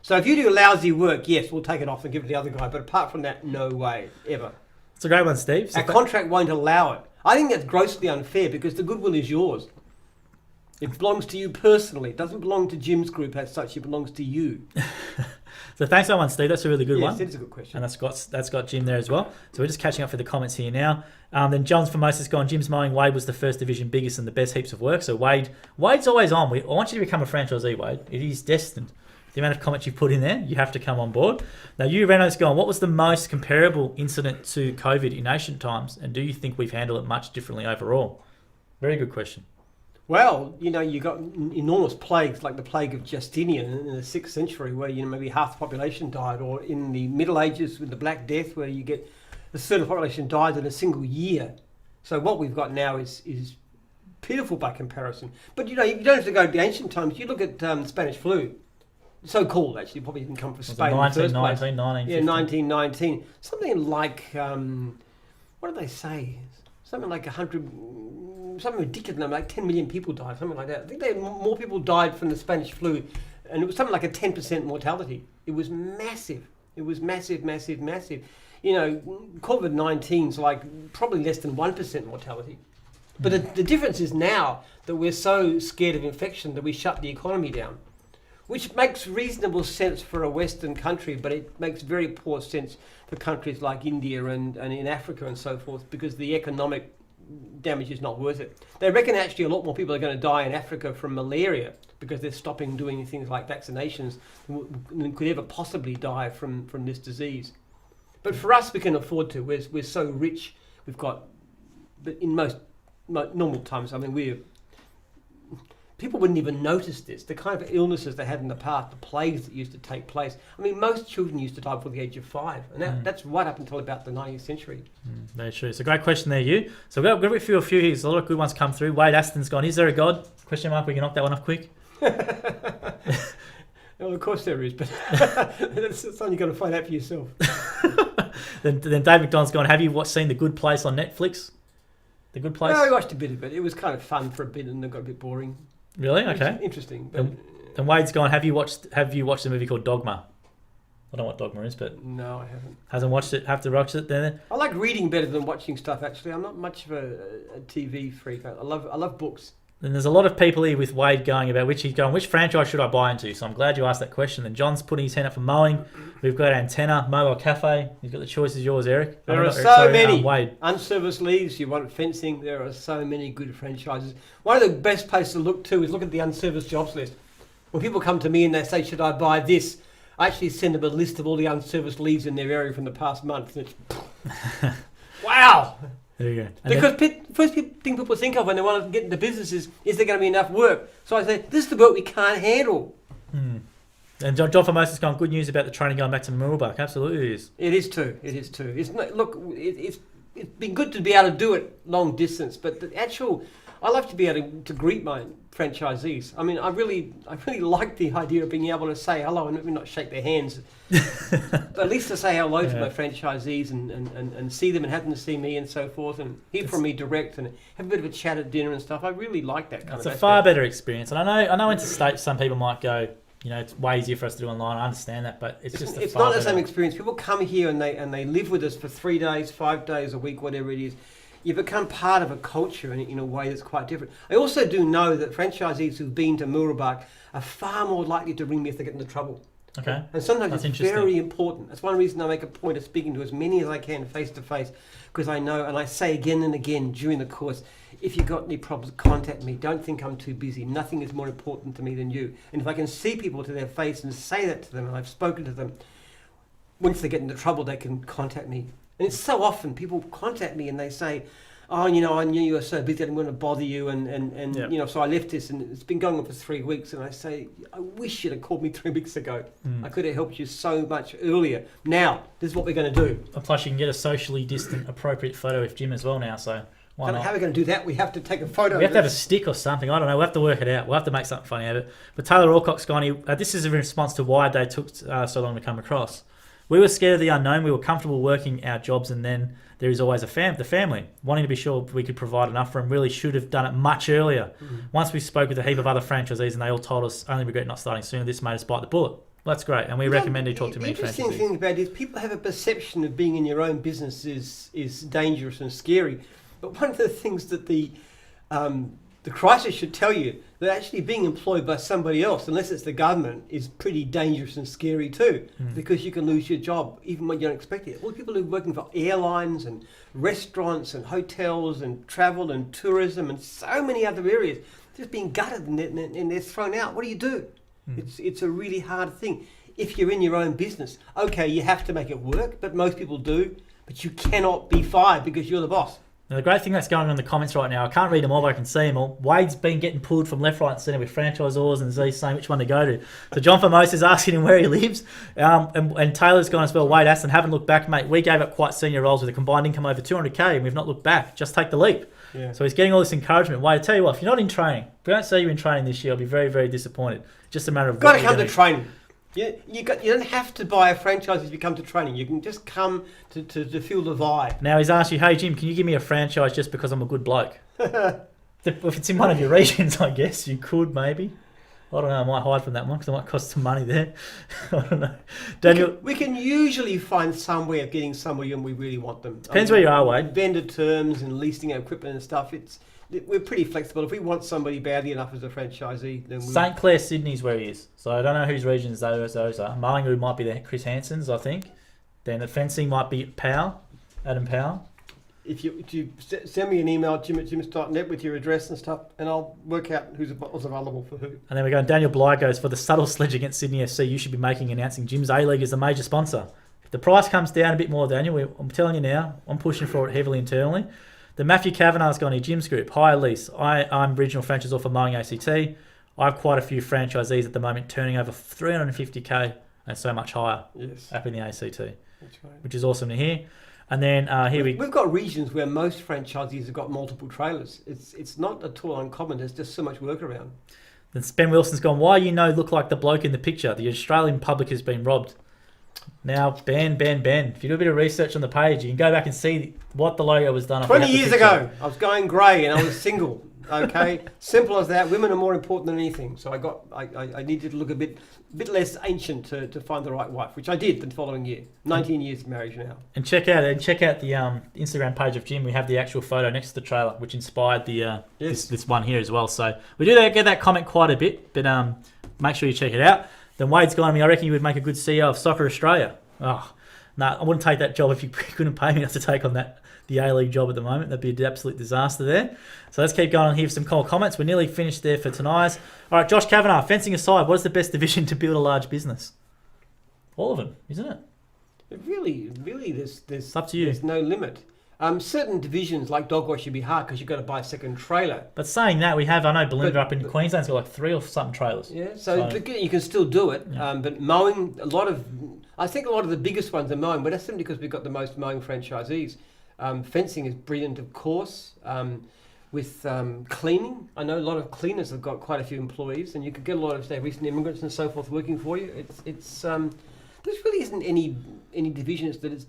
So if you do lousy work, yes, we'll take it off and give it to the other guy. But apart from that, no way, ever. It's a great one, Steve. Our contract won't allow it. I think that's grossly unfair because the goodwill is yours. It belongs to you personally. It doesn't belong to Jim's group as such. It belongs to you. So thanks so much, Steve. That's a really good one. Yes, it is a good question. And that's got Jim there as well. So we're just catching up for the comments here now. Then John's Formosa's gone, Jim's Mowing, Wade was the first division biggest and the best heaps of work. So Wade's always on. I want you to become a franchisee, Wade. It is destined. The amount of comments you've put in there, you have to come on board. Now, you, Renault's gone, what was the most comparable incident to COVID in ancient times? And do you think we've handled it much differently overall? Very good question. Well, you got enormous plagues like the plague of Justinian in the 6th century where, maybe half the population died, or in the Middle Ages with the Black Death where you get a third of the population died in a single year. So what we've got now is pitiful by comparison. But you don't have to go to the ancient times. You look at Spanish flu, so called actually, probably didn't come from Spain in the first place. 1919. Something like what did they say? Something like 100, something ridiculous number, like 10 million people died, something like that. I think more people died from the Spanish flu, and it was something like a 10% mortality. It was massive. It was massive. COVID-19's like probably less than 1% mortality. But the difference is now that we're so scared of infection that we shut the economy down, which makes reasonable sense for a Western country, but it makes very poor sense for countries like India and in Africa and so forth, because the economic damage is not worth it. They reckon actually a lot more people are going to die in Africa from malaria because they're stopping doing things like vaccinations than could ever possibly die from this disease. But for us, we can afford to. We're so rich. We've got, but in most normal times, I mean, people wouldn't even notice this. The kind of illnesses they had in the past, the plagues that used to take place. I mean, most children used to die before the age of 5, and that's right up until about the 19th century. Very true. It's a great question there, you. So we've got a few here. There's a lot of good ones come through. Wade Aston's gone, is there a God? Question mark, we can knock that one off quick. Well, of course there is, but that's something you've got to find out for yourself. Then Dave McDonald's gone, have you seen The Good Place on Netflix? The Good Place? No, I watched a bit of it. It was kind of fun for a bit, and it got a bit boring. Really? Okay. Interesting. But then Wade's gone, have you watched a movie called Dogma? I don't know what Dogma is, but... No, I haven't. Hasn't watched it? Have to watch it then? I like reading better than watching stuff, actually. I'm not much of a TV freak. I love books. And there's a lot of people here with Wade going about which franchise should I buy into? So I'm glad you asked that question. And John's putting his hand up for Mowing. We've got Antenna, Mobile Cafe. You've got the choices yours, Eric. There are so many. Wade. Unserviced leagues, you want fencing. There are so many good franchises. One of the best places to look to is look at the unserviced jobs list. When people come to me and they say, should I buy this? I actually send them a list of all the unserviced leagues in their area from the past month. And it's, wow! There you go. Because first thing people think of when they want to get into business is there going to be enough work? So I say, this is the work we can't handle. And John Formosa's gone, good news about the training going back to Moorabuk. Absolutely it is. It is too. It's not, look, it's been good to be able to do it long distance, but I love to be able to greet my franchisees. I mean, I really like the idea of being able to say hello and maybe not shake their hands, but at least to say hello to my franchisees and see them and have them to see me and so forth and hear from me direct and have a bit of a chat at dinner and stuff. I really like that kind of It's a far better experience. And I know interstate some people might go, it's way easier for us to do online. I understand that, but it's not the same experience. People come here and they live with us for 3 days, 5 days a week, whatever it is. You become part of a culture in a way that's quite different. I also do know that franchisees who've been to Moorabuk are far more likely to ring me if they get into trouble. Okay. And sometimes it's very important. That's one reason I make a point of speaking to as many as I can face to face, because I know, and I say again and again during the course, if you've got any problems, contact me. Don't think I'm too busy. Nothing is more important to me than you. And if I can see people to their face and say that to them, and I've spoken to them, once they get into trouble, they can contact me. And it's so often people contact me and they say, oh, I knew you were so busy, I didn't want to bother you, and so I left this, and it's been going on for 3 weeks, and I say, I wish you'd have called me 3 weeks ago. I could have helped you so much earlier. Now, this is what we're going to do. And plus, you can get a socially distant, appropriate photo with Jim as well now, so why not? How are we going to do that? We have to take a photo. We have to have a stick or something. I don't know. We'll have to work it out. We'll have to make something funny out of it. But Taylor Alcock's gone, this is in response to why they took so long to come across. We were scared of the unknown. We were comfortable working our jobs, and then there is always the family. Wanting to be sure we could provide enough for them, really should have done it much earlier. Once we spoke with a heap of other franchisees, and they all told us, only regret not starting sooner. This made us bite the bullet. Well, that's great, and we recommend you talk to many franchisees. The interesting thing about it is people have a perception of being in your own business is dangerous and scary. But one of the things that the crisis should tell you, that actually being employed by somebody else, unless it's the government, is pretty dangerous and scary too, because you can lose your job even when you don't expect it. All the people who are working for airlines and restaurants and hotels and travel and tourism and so many other areas, just being gutted and they're thrown out. What do you do? It's a really hard thing. If you're in your own business, okay, you have to make it work, but most people do, but you cannot be fired because you're the boss. Now, the great thing that's going on in the comments right now, I can't read them all, but I can see them all. Wade's been getting pulled from left, right, and centre with franchisors and Z saying which one to go to. So John Famos is asking him where he lives, and Taylor's gone as well. Wade Aston, haven't looked back, mate. We gave up quite senior roles with a combined income over 200k, and we've not looked back. Just take the leap. Yeah. So he's getting all this encouragement. Wade, I tell you what, if you're not in training, if we don't see you in training this year, I'll be very, very disappointed. Just a matter of Got to come to training. You don't have to buy a franchise if you come to training. You can just come to feel the vibe. Now he's asked you, hey Jim, can you give me a franchise just because I'm a good bloke? If it's in one of your regions, I guess you could maybe. I don't know. I might hide from that one because it might cost some money there. I don't know. Daniel, we can usually find some way of getting somebody when we really want them. Depends where you are, Wade. Vendor terms and leasing equipment and stuff. We're pretty flexible. If we want somebody badly enough as a franchisee, then St Clair, Sydney's where he is. So I don't know whose regions those are. Mowing might be the Chris Hansons, I think. Then the fencing might be Adam Powell. If you send me an email, jim@jims.net with your address and stuff, and I'll work out who's available for who. And then we're going, Daniel Bly goes, for the subtle sledge against Sydney FC, you should be announcing Jim's A-League as the major sponsor. If the price comes down a bit more, Daniel, I'm telling you now, I'm pushing for it heavily internally. The Matthew Kavanagh's gone here, Jim's group. Hi, Elise. I'm regional franchisor for Mowing ACT. I have quite a few franchisees at the moment turning over 350k and so much higher up in the ACT, That's right. which is awesome to hear. And then we've got regions where most franchisees have got multiple trailers. It's not at all uncommon. There's just so much work around. Then Ben Wilson's gone, why look like the bloke in the picture? The Australian public has been robbed. Now, Ben, if you do a bit of research on the page, you can go back and see what the logo was done. 20 years ago, I was going grey and I was single. Okay, simple as that. Women are more important than anything. So I needed to look a bit less ancient to find the right wife, which I did the following year. 19 years of marriage now. And check out the Instagram page of Jim. We have the actual photo next to the trailer, which inspired the this one here as well. So we do get that comment quite a bit, but make sure you check it out. Then Wade's gone to me, I reckon you would make a good CEO of Soccer Australia. Oh, no, I wouldn't take that job if you couldn't pay me enough to take on the A-League job at the moment. That'd be an absolute disaster there. So let's keep going on here with some cool comments. We're nearly finished there for tonight. All right, Josh Kavanagh, fencing aside, what is the best division to build a large business? All of them, isn't it? Really, there's up to you. There's no limit. Certain divisions like dog wash should be hard because you've got to buy a second trailer. But saying that, I know Belinda up in Queensland's got like 3 or something trailers. Yeah, so you can still do it. Yeah. But mowing, I think a lot of the biggest ones are mowing, but that's simply because we've got the most mowing franchisees. Fencing is brilliant, of course. With cleaning, I know a lot of cleaners have got quite a few employees, and you could get a lot of, say, recent immigrants and so forth working for you. There really isn't any divisions that is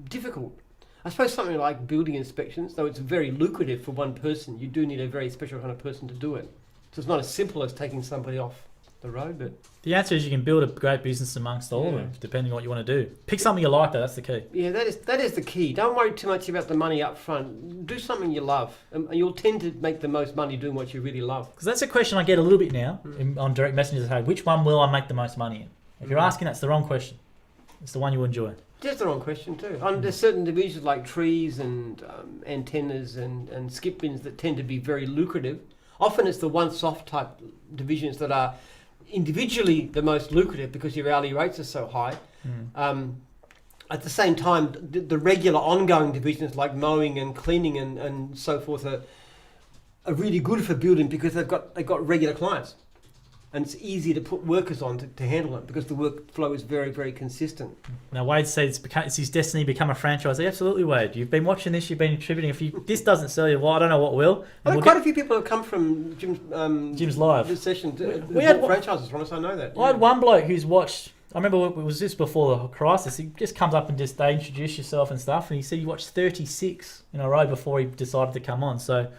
difficult. I suppose something like building inspections, though it's very lucrative for one person, you do need a very special kind of person to do it. So it's not as simple as taking somebody off the road, but... The answer is you can build a great business amongst all of them, depending on what you want to do. Pick something you like, though, that's the key. Yeah, that is the key. Don't worry too much about the money up front. Do something you love, and you'll tend to make the most money doing what you really love. Because that's a question I get a little bit now on direct messages. Hey, which one will I make the most money in? If you're asking, that's the wrong question. It's the one you enjoy. That's the wrong question too. There's certain divisions like trees and antennas and skip bins that tend to be very lucrative. Often it's the one-soft type divisions that are individually the most lucrative because your hourly rates are so high. At the same time, the regular ongoing divisions like mowing and cleaning and so forth are really good for building because they've got regular clients. And it's easy to put workers on to handle it because the workflow is very, very consistent. Now, Wade says it's his destiny to become a franchisee. Absolutely, Wade. You've been watching this, you've been contributing. If this doesn't sell you, well, I don't know what will. Quite a few people have come from Jim's live this session. We had franchises from us, I know that. I had one bloke who's watched, I remember it was just before the crisis, he just comes up and they introduce yourself and stuff, and he said he watched 36 in a row before he decided to come on. So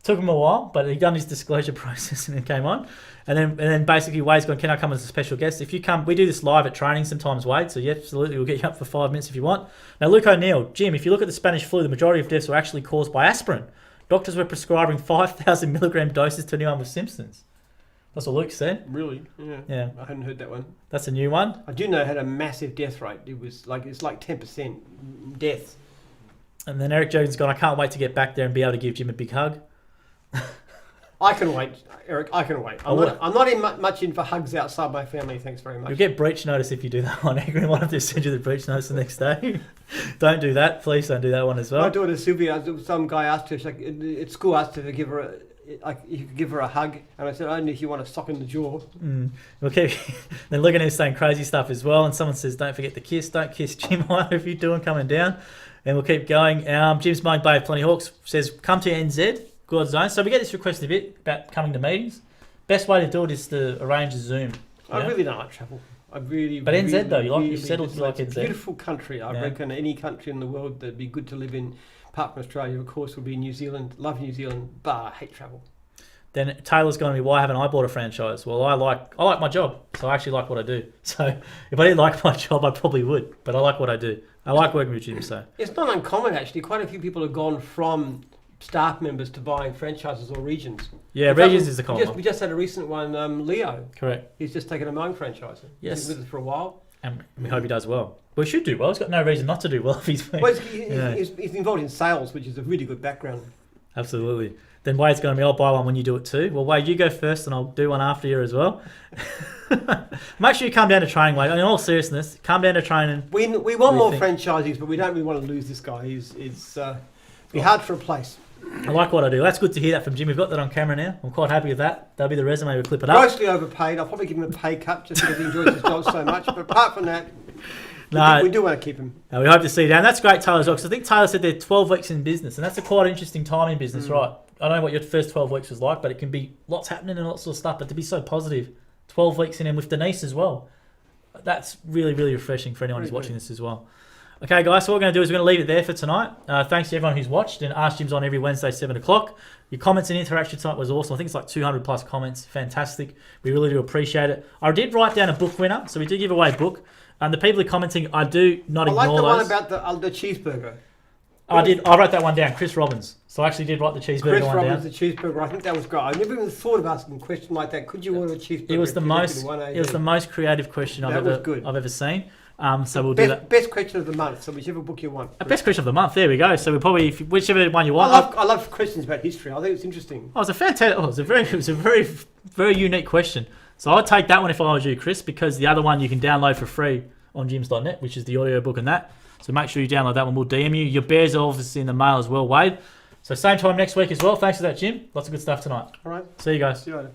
took him a while, but he'd done his disclosure process and then came on. And then basically Wade's gone, can I come as a special guest? If you come, we do this live at training sometimes, Wade, so yeah, absolutely, we'll get you up for 5 minutes if you want. Now, Luke O'Neill, Jim, if you look at the Spanish flu, the majority of deaths were actually caused by aspirin. Doctors were prescribing 5,000 milligram doses to anyone with symptoms. That's what Luke said. Really? Yeah. I hadn't heard that one. That's a new one. I do know it had a massive death rate. It's like 10% deaths. And then Eric Jones gone, I can't wait to get back there and be able to give Jim a big hug. I can wait, Eric. I can wait. I'm not in much in for hugs outside my family. Thanks very much. You'll get breach notice if you do that one. Angry might have to send you the breach notice the next day. Don't do that. Please don't do that one as well. My daughter Sylvia, some guy asked her, she's like, at school asked her to give her you could give her a hug, and I said only if you want a sock in the jaw. Okay. Then looking at him saying crazy stuff as well, and someone says don't forget the kiss. Don't kiss Jim. Whatever you're doing coming down, and we'll keep going. Jim's Mowing Bay of Plenty Hawks says come to NZ. Good zone. So we get this request a bit about coming to meetings. Best way to do it is to arrange a Zoom. I really don't like travel. But NZ though, you've settled to like NZ. It's a beautiful country. I reckon any country in the world that'd be good to live in, apart from Australia, of course, would be New Zealand. Love New Zealand, but I hate travel. Then Taylor's going to be, why haven't I bought a franchise? Well, I like my job, so I actually like what I do. So if I didn't like my job, I probably would, but I like what I do. I like working with Jim. So it's not uncommon actually. Quite a few people have gone from staff members to buying franchises or regions. Yeah, regions is the common one. We just had a recent one, Leo. Correct. He's just taken a mowing franchise. Yes. He's been with us for a while. And we hope he does well. Well, he should do well. He's got no reason not to do well if he's been. Well, he's involved in sales, which is a really good background. Absolutely. Then Wade's going to be, I'll buy one when you do it too. Well, Wade, you go first and I'll do one after you as well. Make sure you come down to training, Wade. In all seriousness, come down to training. We want more franchisees, but we don't really want to lose this guy. It's be hard to replace. I like what I do. That's good to hear that from Jim. We've got that on camera now. I'm quite happy with that. That'll be the resume. We'll clip it up. Grossly overpaid. I'll probably give him a pay cut just because he enjoys his job so much. But apart from that, we do want to keep him. No, we hope to see you down. That's great, Taylor, as well, because I think Taylor said they're 12 weeks in business, and that's a quite interesting time in business, right? I don't know what your first 12 weeks was like, but it can be lots happening and lots of stuff, but to be so positive, 12 weeks in and with Denise as well, that's really, really refreshing for anyone who's watching this as well. Okay, guys, so what we're going to do is we're going to leave it there for tonight. Thanks to everyone who's watched, and Ask Jim's on every Wednesday, 7 o'clock. Your comments and interaction tonight was awesome. I think it's like 200 plus comments. Fantastic. We really do appreciate it. I did write down a book winner, so we do give away a book. And the people who are commenting, I do not ignore those. I like the one about the cheeseburger. I wrote that one down, Chris Robbins. So I actually did write the cheeseburger one down. Chris Robbins, the cheeseburger. I think that was great. I never even thought of asking a question like that. Could you order a cheeseburger? It was the most creative question I've ever seen. So we'll do that. Best question of the month. So whichever book you want. Best question of the month. There we go. So we'll probably whichever one you want. I love questions about history. I think it's interesting. Oh, it was a fantastic. It was a very, very unique question. So I'd take that one if I was you, Chris, because the other one you can download for free on jims.net, which is the audio book and that. So make sure you download that one. We'll DM you. Your bears are obviously in the mail as well, Wade. So same time next week as well. Thanks for that, Jim. Lots of good stuff tonight. All right. See you guys. See you later.